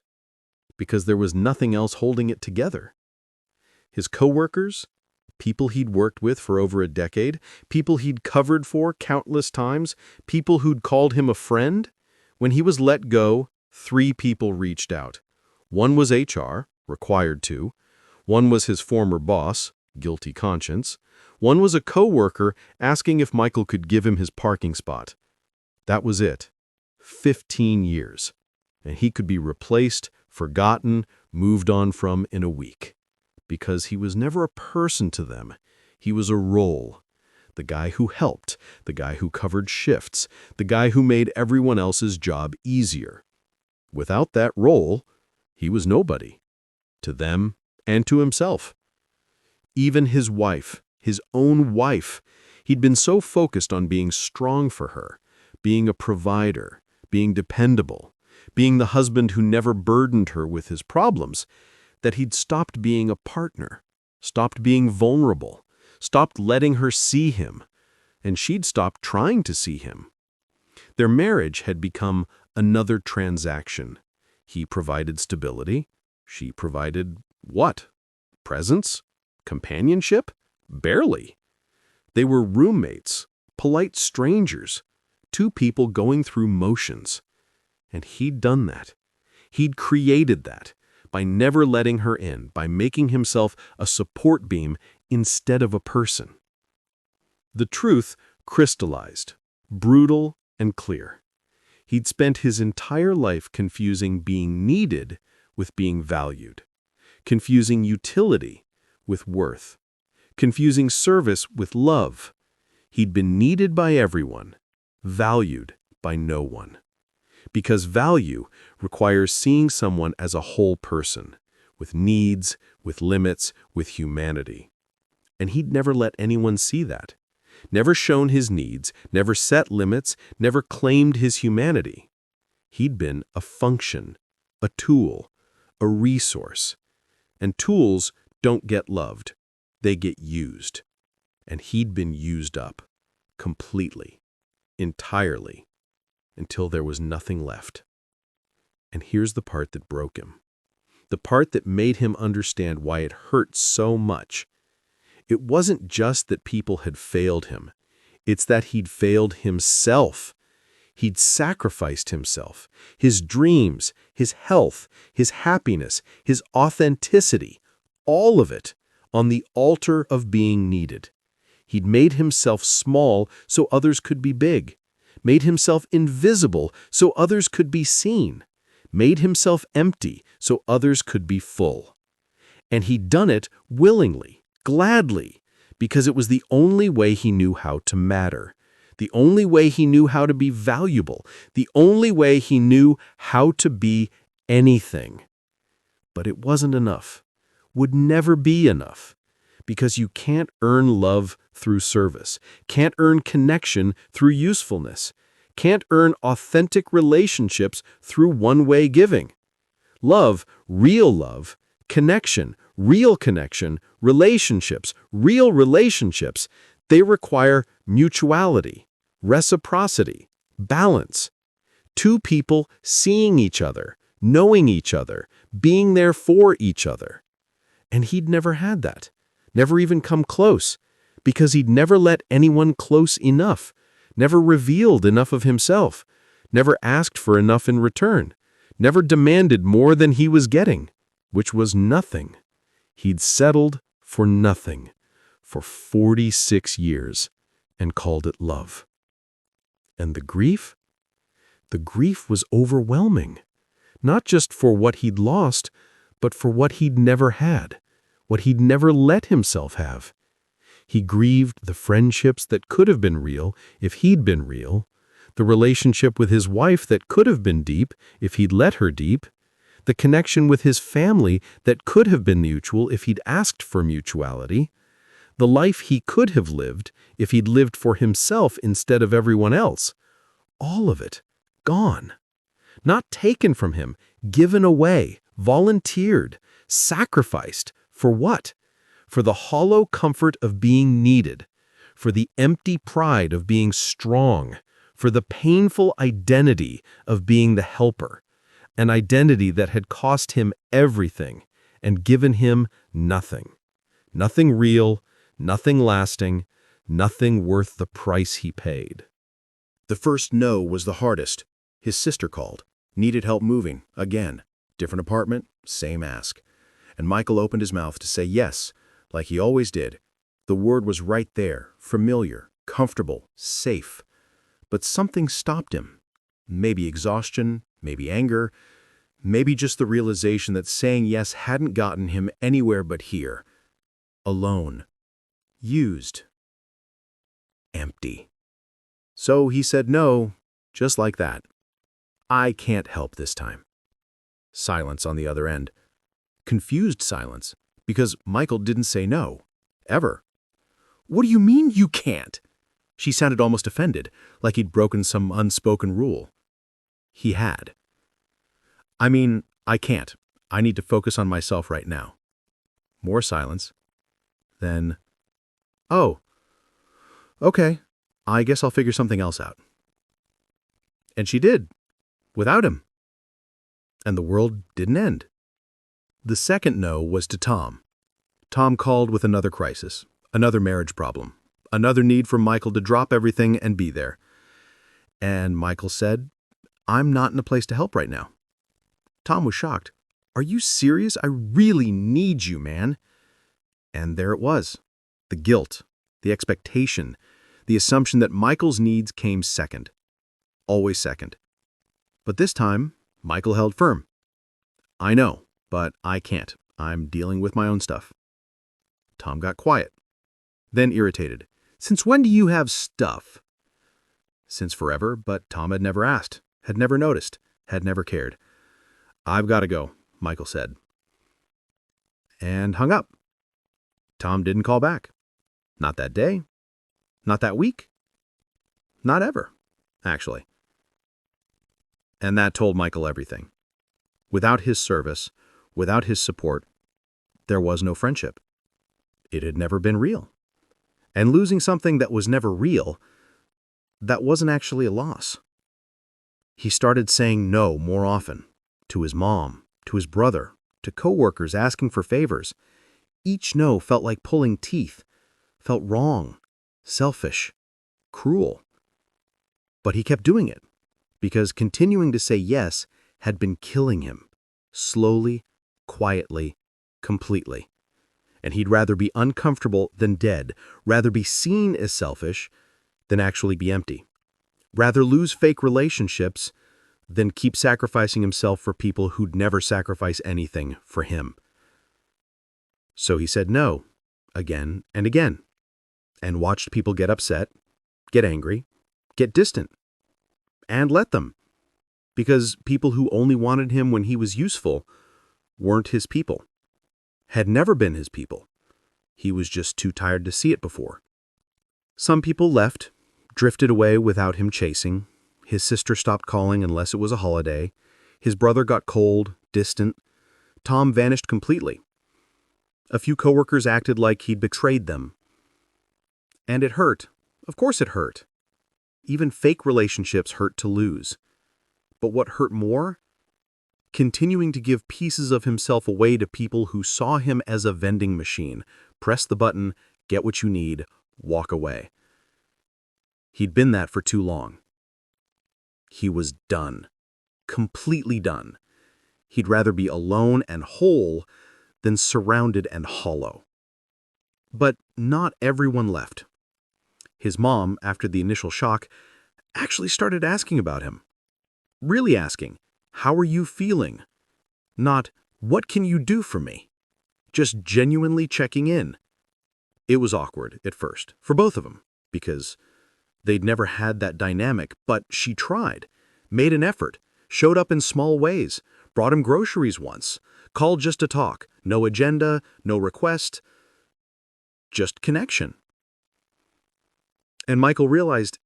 A: because there was nothing else holding it together. His coworkers, people he'd worked with for over a decade, people he'd covered for countless times, people who'd called him a friend, when he was let go, 3 people reached out. One was HR, required to. One was his former boss, guilty conscience. One was a coworker asking if Michael could give him his parking spot. That was it. 15 years. And he could be replaced, forgotten, moved on from in a week. Because he was never a person to them. He was a role. The guy who helped, the guy who covered shifts, the guy who made everyone else's job easier. Without that role, he was nobody. To them and to himself. Even his wife, his own wife, he'd been so focused on being strong for her, being a provider, being dependable, being the husband who never burdened her with his problems, that he'd stopped being a partner, stopped being vulnerable, stopped letting her see him, and she'd stopped trying to see him. Their marriage had become another transaction. He provided stability. She provided what? Presence? Companionship? Barely. They were roommates, polite strangers, 2 people going through motions. And he'd done that. He'd created that by never letting her in, by making himself a support beam instead of a person. The truth crystallized, brutal and clear. He'd spent his entire life confusing being needed with being valued, confusing utility with worth, confusing service with love. He'd been needed by everyone, valued by no one. Because value requires seeing someone as a whole person, with needs, with limits, with humanity. And he'd never let anyone see that. Never shown his needs, never set limits, never claimed his humanity. He'd been a function, a tool, a resource. And tools don't get loved. They get used. And he'd been used up, completely, entirely, until there was nothing left. And here's the part that broke him. The part that made him understand why it hurt so much. It wasn't just that people had failed him. It's that he'd failed himself. He'd sacrificed himself, his dreams, his health, his happiness, his authenticity, all of it, on the altar of being needed. He'd made himself small so others could be big, made himself invisible so others could be seen, made himself empty so others could be full. And he'd done it willingly, gladly, because it was the only way he knew how to matter, the only way he knew how to be valuable, the only way he knew how to be anything. But it wasn't enough, would never be enough, because you can't earn love through service, can't earn connection through usefulness, can't earn authentic relationships through one-way giving. Love, real love, connection, real connection, relationships, real relationships, they require mutuality, reciprocity, balance. 2 people seeing each other, knowing each other, being there for each other. And he'd never had that, never even come close, because he'd never let anyone close enough, never revealed enough of himself, never asked for enough in return, never demanded more than he was getting.
B: which was nothing. He'd settled for nothing for 46 years and called it love. And the grief? The grief was overwhelming, not just for what he'd lost, but for what he'd never had, what he'd never let himself have. He grieved the friendships that could have been real if he'd been real, the relationship with his wife that could have been deep if he'd let her deep, the connection with his family that could have been mutual if he'd asked for mutuality, the life he could have lived if he'd lived for himself instead of everyone else. All of it, gone. Not taken from him, given away, volunteered, sacrificed. For what? For the hollow comfort of being needed, for the empty pride of being strong, for the painful identity of being the helper, an identity that had cost him everything and given him nothing. Nothing real, nothing lasting, nothing worth the price he paid.
A: The first no was the hardest. His sister called. Needed help moving, again. Different apartment, same ask. And Michael opened his mouth to say yes, like he always did. The word was right there, familiar, comfortable, safe. But something stopped him. Maybe exhaustion, maybe anger, maybe just the realization that saying yes hadn't gotten him anywhere but here. Alone. Used. Empty. So he said no, just like that. I can't help this time. Silence on the other end. Confused silence, because Michael didn't say no. Ever. What do you mean you can't? She sounded almost offended, like he'd broken some unspoken rule. He had. I mean, I can't. I need to focus on myself right now. More silence. Then, oh, okay, I guess I'll figure something else out. And she did, without him. And the world didn't end. The second no was to Tom. Tom called with another crisis, another marriage problem, another need for Michael to drop everything and be there. And Michael said, I'm not in a place to help right now. Tom was shocked. Are you serious? I really need you, man. And there it was. The guilt, the expectation, the assumption that Michael's needs came second. Always second. But this time, Michael held firm. I know, but I can't. I'm dealing with my own stuff. Tom got quiet, then irritated. Since when do you have stuff? Since forever, but Tom had never asked, had never noticed, had never cared. I've got to go, Michael said. And hung up. Tom didn't call back. Not that day. Not that week. Not ever, actually. And that told Michael everything. Without his service, without his support, there was no friendship. It had never been real. And losing something that was never real, that wasn't actually a loss. He started saying no more often, to his mom, to his brother, to coworkers asking for favors. Each no felt like pulling teeth, felt wrong, selfish, cruel. But he kept doing it, because continuing to say yes had been killing him, slowly, quietly, completely. And he'd rather be uncomfortable than dead, rather be seen as selfish than actually be empty, rather lose fake relationships than keep sacrificing himself for people who'd never sacrifice anything for him. So he said no, again and again, and watched people get upset, get angry, get distant, and let them, because people who only wanted him when he was useful weren't his people, had never been his people. He was just too tired to see it before. Some people left, drifted away without him chasing. His sister stopped calling unless it was a holiday. His brother got cold, distant. Tom vanished completely. A few coworkers acted like he'd betrayed them. And it hurt. Of course it hurt. Even fake relationships hurt to lose. But what hurt more? Continuing to give pieces of himself away to people who saw him as a vending machine. Press the button, get what you need, walk away. He'd been that for too long. He was done. Completely done. He'd rather be alone and whole than surrounded and hollow. But not everyone left. His mom, after the initial shock, actually started asking about him. Really asking, "How are you feeling?" Not, "What can you do for me?" Just genuinely checking in. It was awkward at first, for both of them, because they'd never had that dynamic, but she tried, made an effort, showed up in small ways, brought him groceries once, called just to talk, no agenda, no request, just connection. And Michael realized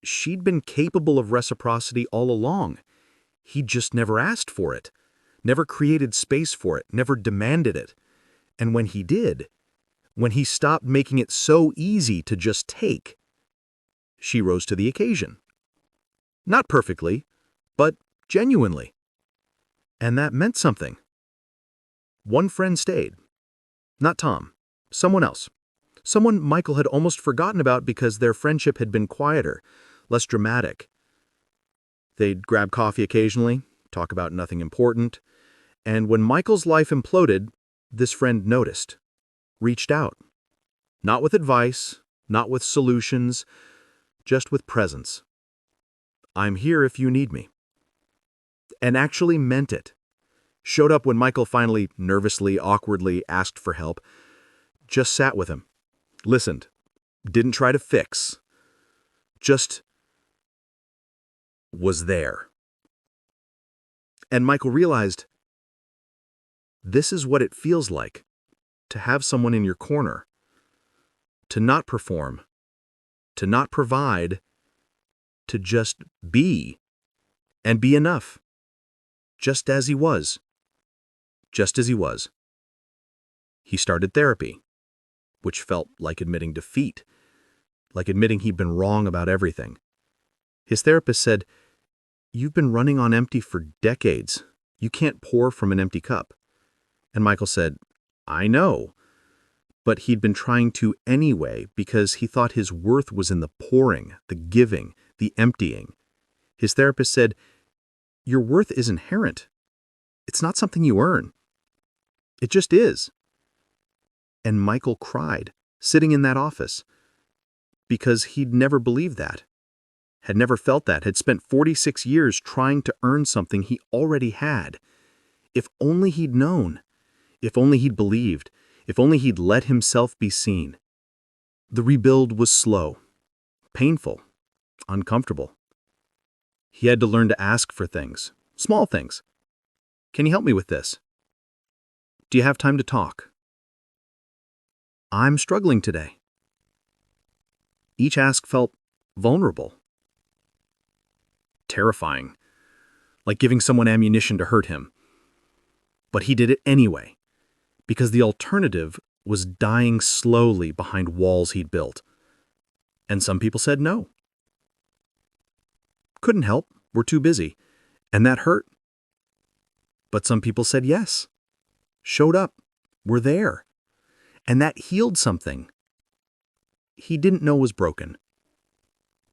A: she'd been capable of reciprocity all along. He'd just never asked for it, never created space for it, never demanded it. And when he did, when he stopped making it so easy to just take, she rose to the occasion. Not perfectly, but genuinely. And that meant something. One friend stayed. Not Tom. Someone else. Someone Michael had almost forgotten about because their friendship had been quieter, less dramatic. They'd grab coffee occasionally, talk about nothing important, and when Michael's life imploded, this friend noticed, reached out. Not with advice, not with solutions, just with presence. "I'm here if you need me." And actually meant it. Showed up when Michael finally, nervously, awkwardly asked for help. Just sat with him. Listened. Didn't try to fix. Just was there. And Michael realized, this is what it feels like to have someone in your corner, to not perform, to not provide, to just be, and be enough, just as he was. Just as he was. He started therapy, which felt like admitting defeat, like admitting he'd been wrong about everything. His therapist said, "You've been running on empty for decades. You can't pour from an empty cup." And Michael said, "I know." But he'd been trying to anyway because he thought his worth was in the pouring, the giving, the emptying. His therapist said, "Your worth is inherent. It's not something you earn. It just is." And Michael cried, sitting in that office, because he'd never believed that, had never felt that, had spent 46 years trying to earn something he already had. If only he'd known, if only he'd believed, if only he'd let himself be seen. The rebuild was slow, painful, uncomfortable. He had to learn to ask for things, small things. "Can you help me with this? Do you have time to talk? I'm struggling today." Each ask felt vulnerable, terrifying, like giving someone ammunition to hurt him. But he did it anyway, because the alternative was dying slowly behind walls he'd built. And some people said no. Couldn't help, we're too busy, and that hurt. But some people said yes, showed up, were there, and that healed something he didn't know was broken.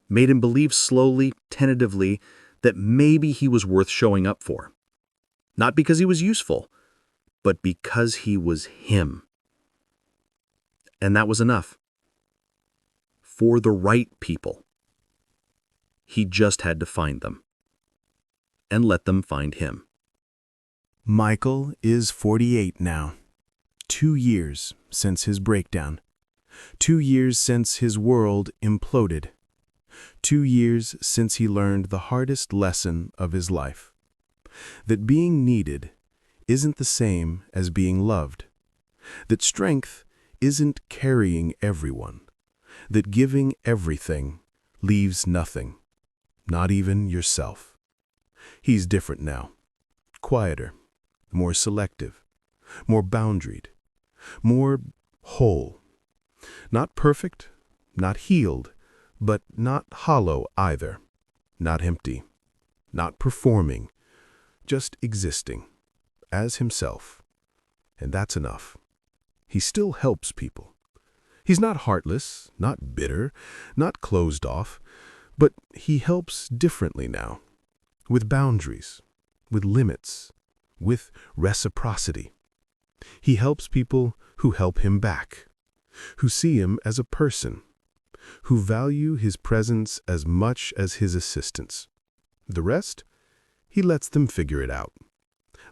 A: Made him believe slowly, tentatively, that maybe he was worth showing up for. Not because he was useful, but because he was him. And that was enough. For the right people. He just had to find them. And let them find him.
C: Michael is 48 now. 2 years since his breakdown. 2 years since his world imploded. 2 years since he learned the hardest lesson of his life. That being needed isn't the same as being loved. That strength isn't carrying everyone. That giving everything leaves nothing, not even yourself. He's different now. Quieter, more selective, more boundaried, more whole. Not perfect, not healed, but not hollow either. Not empty, not performing, just existing as himself. And that's enough. He still helps people. He's not heartless, not bitter, not closed off, but he helps differently now, with boundaries, with limits, with reciprocity. He helps people who help him back, who see him as a person, who value his presence as much as his assistance. The rest, he lets them figure it out,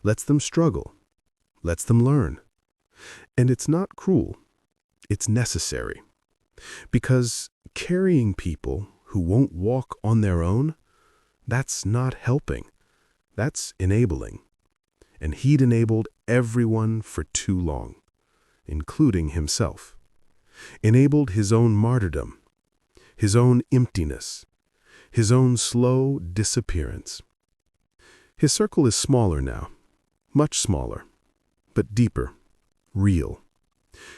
C: lets them struggle, lets them learn. And it's not cruel, it's necessary. Because carrying people who won't walk on their own, that's not helping, that's enabling. And he'd enabled everyone for too long, including himself. Enabled his own martyrdom, his own emptiness, his own slow disappearance. His circle is smaller now, much smaller, but deeper, real.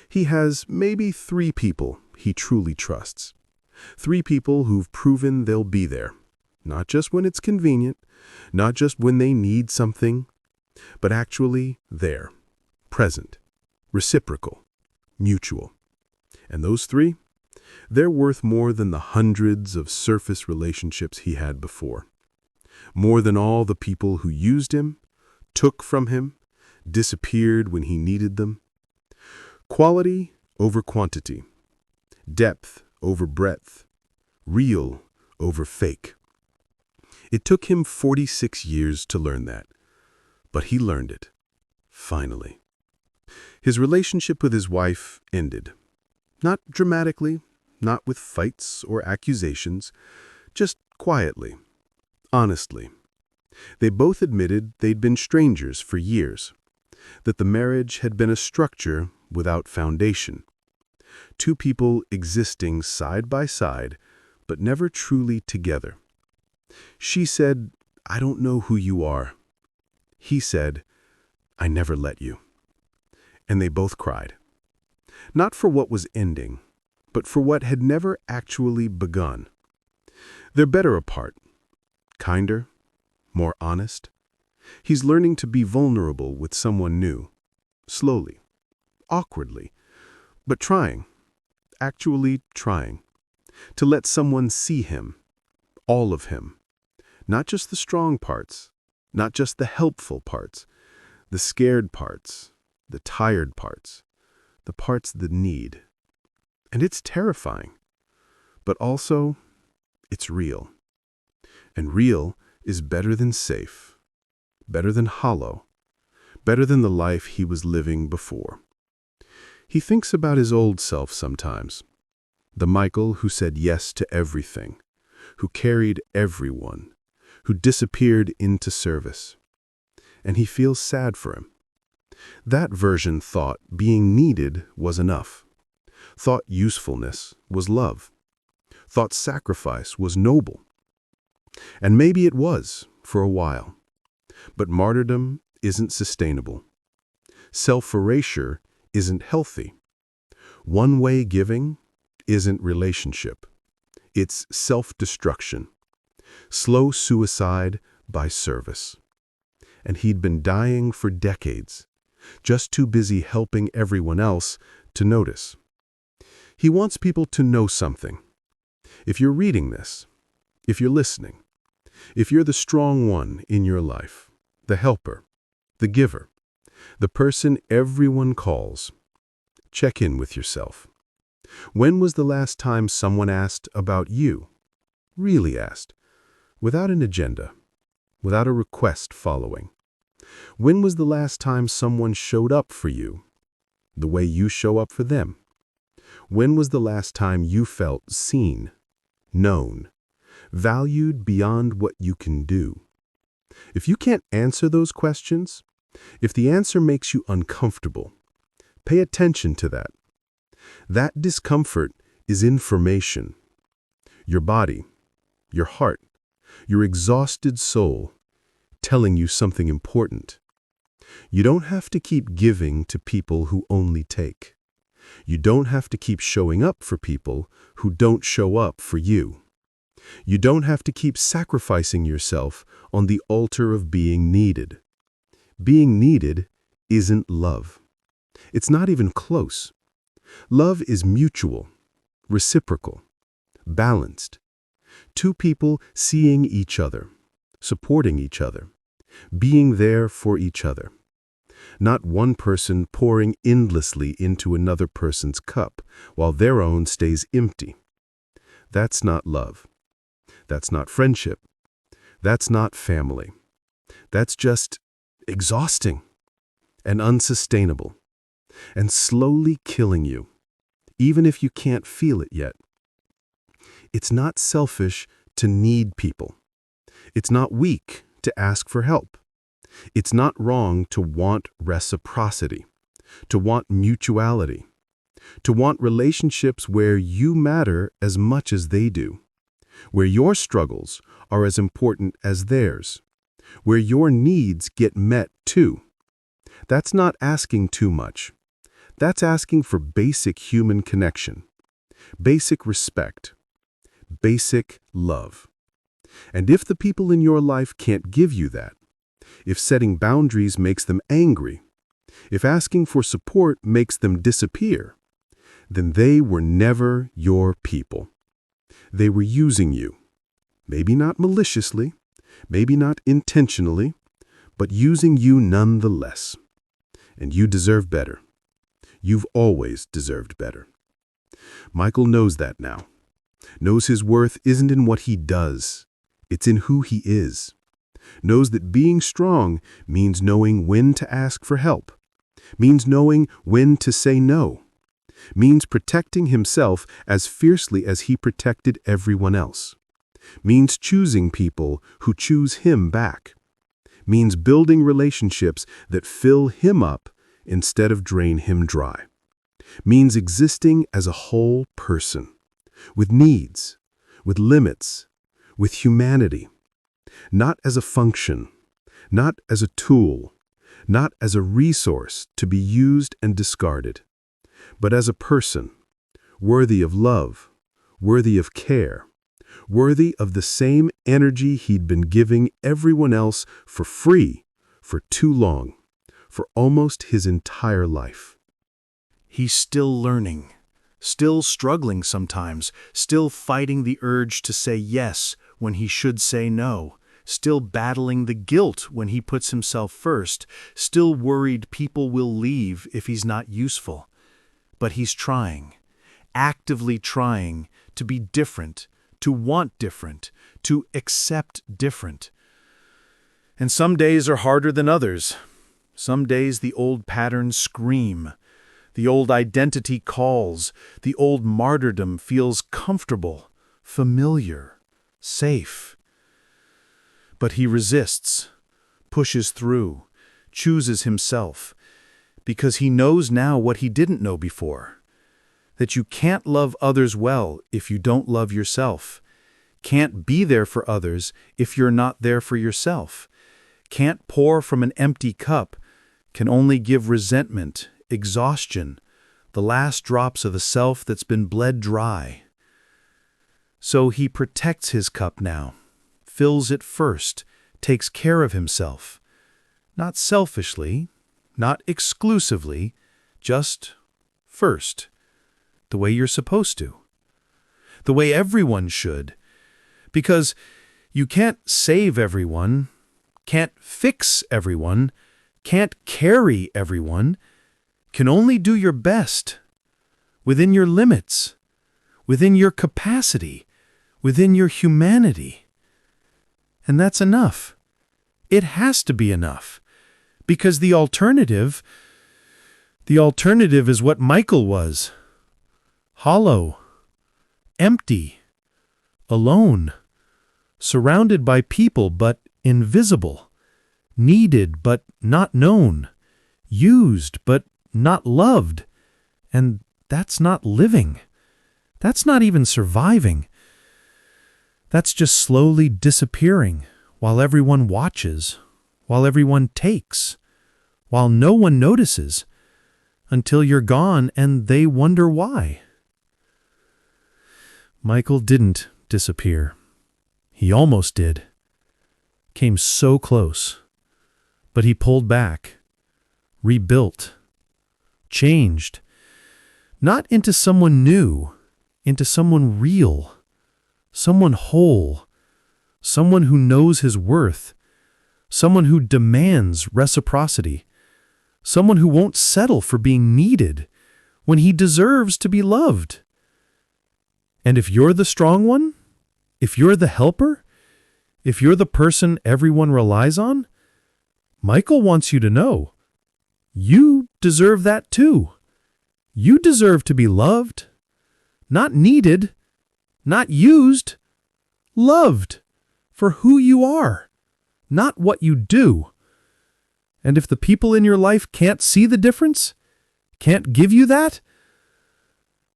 C: He has maybe 3 people he truly trusts. 3 people who've proven they'll be there, not just when it's convenient, not just when they need something, but actually there, present, reciprocal, mutual. And those 3, they're worth more than the hundreds of surface relationships he had before. More than all the people who used him, took from him, disappeared when he needed them. Quality over quantity, depth over breadth, real over fake. It took him 46 years to learn that, but he learned it, finally. His relationship with his wife ended. Not dramatically, not with fights or accusations, just quietly, honestly. They both admitted they'd been strangers for years, that the marriage had been a structure without foundation. 2 people existing side by side, but never truly together. She said, "I don't know who you are." He said, "I never let you." And they both cried. Not for what was ending, but for what had never actually begun. They're better apart, kinder, more honest. He's learning to be vulnerable with someone new, slowly, awkwardly, but trying, actually trying, to let someone see him, all of him, not just the strong parts, not just the helpful parts, the scared parts, the tired parts, the parts that need. And it's terrifying, but also it's real. And real is better than safe, better than hollow, better than the life he was living before. He thinks about his old self sometimes, the Michael who said yes to everything, who carried everyone, who disappeared into service. And he feels sad for him. That version thought being needed was enough, thought usefulness was love, thought sacrifice was noble. And maybe it was for a while. But martyrdom isn't sustainable. Self-erasure isn't healthy. One-way giving isn't relationship. It's self-destruction. Slow suicide by service. And he'd been dying for decades, just too busy helping everyone else to notice. He wants people to know something. If you're reading this, if you're listening, if you're the strong one in your life, the helper, the giver, the person everyone calls, check in with yourself. When was the last time someone asked about you? Really asked, without an agenda, without a request following? When was the last time someone showed up for you, the way you show up for them? When was the last time you felt seen, known, valued beyond what you can do? If you can't answer those questions, if the answer makes you uncomfortable, pay attention to that. That discomfort is information. Your body, your heart, your exhausted soul telling you something important. You don't have to keep giving to people who only take. You don't have to keep showing up for people who don't show up for you. You don't have to keep sacrificing yourself on the altar of being needed. Being needed isn't love. It's not even close. Love is mutual, reciprocal, balanced. 2 people seeing each other, supporting each other,
A: being there for each other. Not one person pouring endlessly into another person's cup while their own stays empty. That's not love. That's not friendship. That's not family. That's just exhausting and unsustainable and slowly killing you, even if you can't feel it yet. It's not selfish to need people. It's not weak to ask for help. It's not wrong to want reciprocity, to want mutuality, to want relationships where you matter as much as they do, where your struggles are as important as theirs, where your needs get met too. That's not asking too much. That's asking for basic human connection, basic respect, basic love. And if the people in your life can't give you that, if setting boundaries makes them angry, if asking for support makes them disappear, then they were never your people. They were using you. Maybe not maliciously, maybe not intentionally, but using you nonetheless. And you deserve better. You've always deserved better. Michael knows that now. Knows his worth isn't in what he does. It's in who he is. Knows that being strong means knowing when to ask for help, means knowing when to say no, means protecting himself as fiercely as he protected everyone else, means choosing people who choose him back, means building relationships that fill him up instead of drain him dry, means existing as a whole person, with needs, with limits, with humanity, not as a function, not as a tool, not as a resource to be used and discarded, but as a person, worthy of love, worthy of care, worthy of the same energy he'd been giving everyone else for free for too long, for almost his entire life.
C: He's still learning, still struggling sometimes, still fighting the urge to say yes when he should say no, still battling the guilt when he puts himself first, still worried people will leave if he's not useful. But he's trying, actively trying to be different, to want different, to accept different. And some days are harder than others. Some days the old patterns scream. The old identity calls. The old martyrdom feels comfortable, familiar, safe. But he resists, pushes through, chooses himself, because he knows now what he didn't know before, that you can't love others well if you don't love yourself, can't be there for others if you're not there for yourself, can't pour from an empty cup, can only give resentment, exhaustion, the last drops of the self that's been bled dry. So he protects his cup now, fills it first, takes care of himself, not selfishly, not exclusively, just first, the way you're supposed to, the way everyone should, because you can't save everyone, can't fix everyone, can't carry everyone, can only do your best, within your limits, within your capacity, within your humanity. And that's enough. It has to be enough. Because the alternative is what Michael was. Hollow, empty, alone, surrounded by people but invisible, needed but not known, used but not loved. And that's not living. That's not even surviving. That's just slowly disappearing while everyone watches, while everyone takes, while no one notices, until you're gone and they wonder why. Michael didn't disappear. He almost did. Came so close. But he pulled back, rebuilt, changed, not into someone new, into someone real, someone whole, someone who knows his worth, someone who demands reciprocity, someone who won't settle for being needed when he deserves to be loved. And if you're the strong one, if you're the helper, if you're the person everyone relies on, Michael wants you to know, you deserve that too. You deserve to be loved, not needed, not used, loved for who you are, not what you do. And if the people in your life can't see the difference, can't give you that,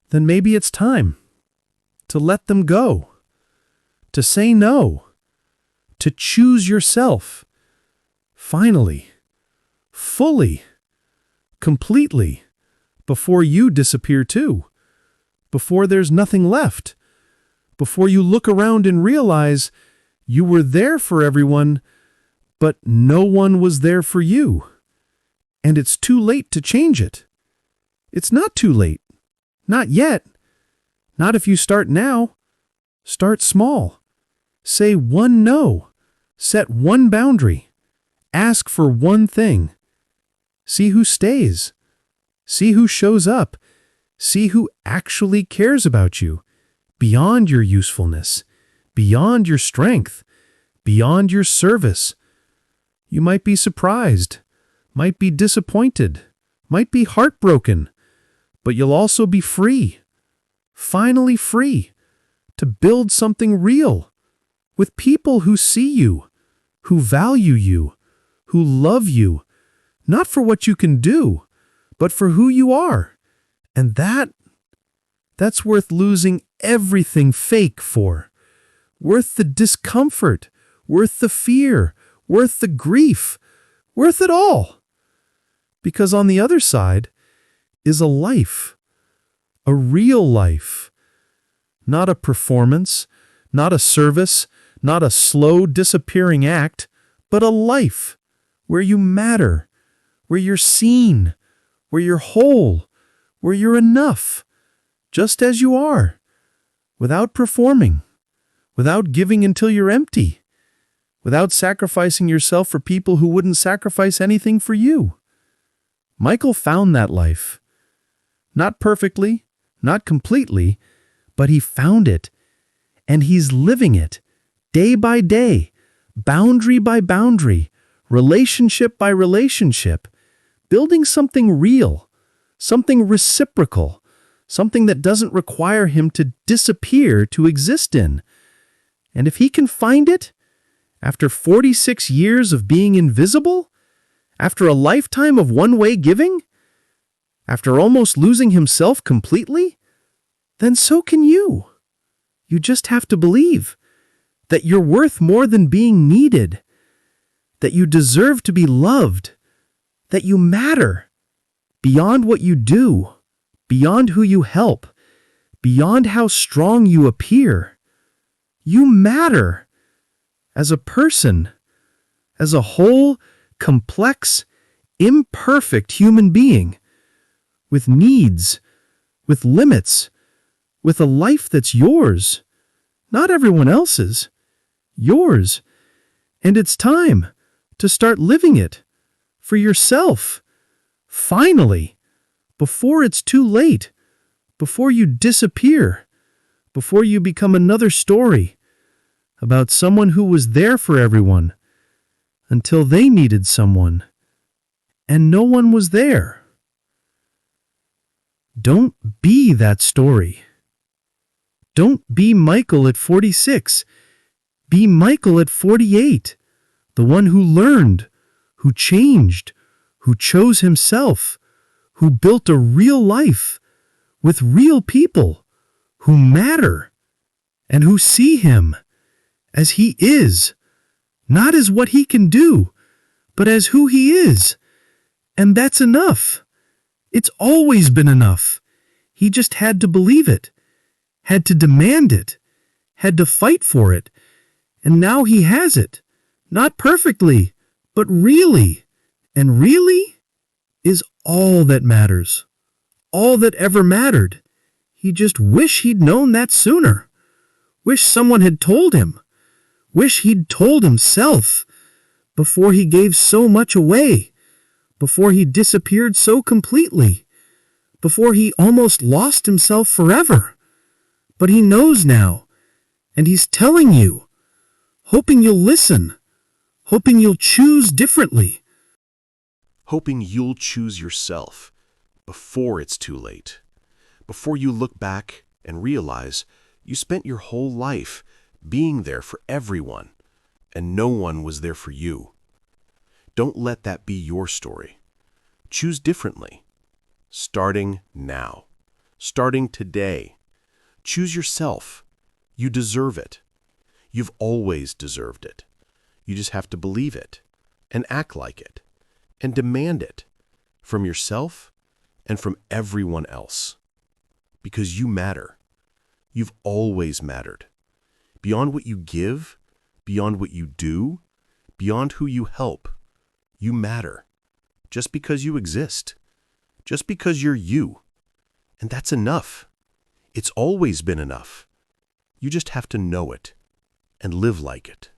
C: then maybe it's time to let them go, to say no, to choose yourself, finally, fully, completely, before you disappear too, before there's nothing left, before you look around and realize you were there for everyone, but no one was there for you. And it's too late to change it. It's not too late. Not yet. Not if you start now. Start small. Say one no. Set one boundary. Ask for one thing. See who stays. See who shows up. See who actually cares about you, beyond your usefulness, beyond your strength, beyond your service. You might be surprised, might be disappointed, might be heartbroken, but you'll also be free, finally free, to build something real, with people who see you, who value you, who love you, not for what you can do, but for who you are. And that's worth losing everything fake for. Worth the discomfort, worth the fear, worth the grief, worth it all. Because on the other side is a life, a real life. Not a performance, not a service, not a slow disappearing act, but a life where you matter, where you're seen, where you're whole, where you're enough, just as you are, without performing, without giving until you're empty, without sacrificing yourself for people who wouldn't sacrifice anything for you. Michael found that life. Not perfectly, not completely, but he found it, and he's living it, day by day, boundary by boundary, relationship by relationship, building something real, something reciprocal, something that doesn't require him to disappear to exist in. And if he can find it, after 46 years of being invisible, after a lifetime of one-way giving, after almost losing himself completely, then so can you. You just have to believe that you're worth more than being needed, that you deserve to be loved, that you matter, beyond what you do, beyond who you help, beyond how strong you appear. You matter as a person, as a whole, complex, imperfect human being, with needs, with limits, with a life that's yours, not everyone else's, yours. And it's time to start living it for yourself, finally, before it's too late, before you disappear, before you become another story about someone who was there for everyone until they needed someone, and no one was there. Don't be that story. Don't be Michael at 46. Be Michael at 48, the one who learned, who changed, who chose himself, who built a real life with real people who matter and who see him as he is, not as what he can do, but as who he is. And that's enough. It's always been enough. He just had to believe it, had to demand it, had to fight for it. And now he has it. Not perfectly, but really. And really is all that matters. All that ever mattered. He just wish he'd known that sooner. Wish someone had told him. Wish he'd told himself.
D: before he gave so much away, before he disappeared so completely, before he almost lost himself forever. But he knows now, and he's telling you, hoping you'll listen, hoping you'll choose differently.
B: Hoping you'll choose yourself before it's too late, before you look back and realize you spent your whole life being there for everyone, and no one was there for you. Don't let that be your story. Choose differently. Starting now. Starting today. Choose yourself. You deserve it. You've always deserved it. You just have to believe it, and act like it, and demand it from yourself and from everyone else. Because you matter. You've always mattered. Beyond what you give, beyond what you do, beyond who you help, you matter. Just because you exist. Just because you're you. And that's enough. It's always been enough. You just have to know it and live like it.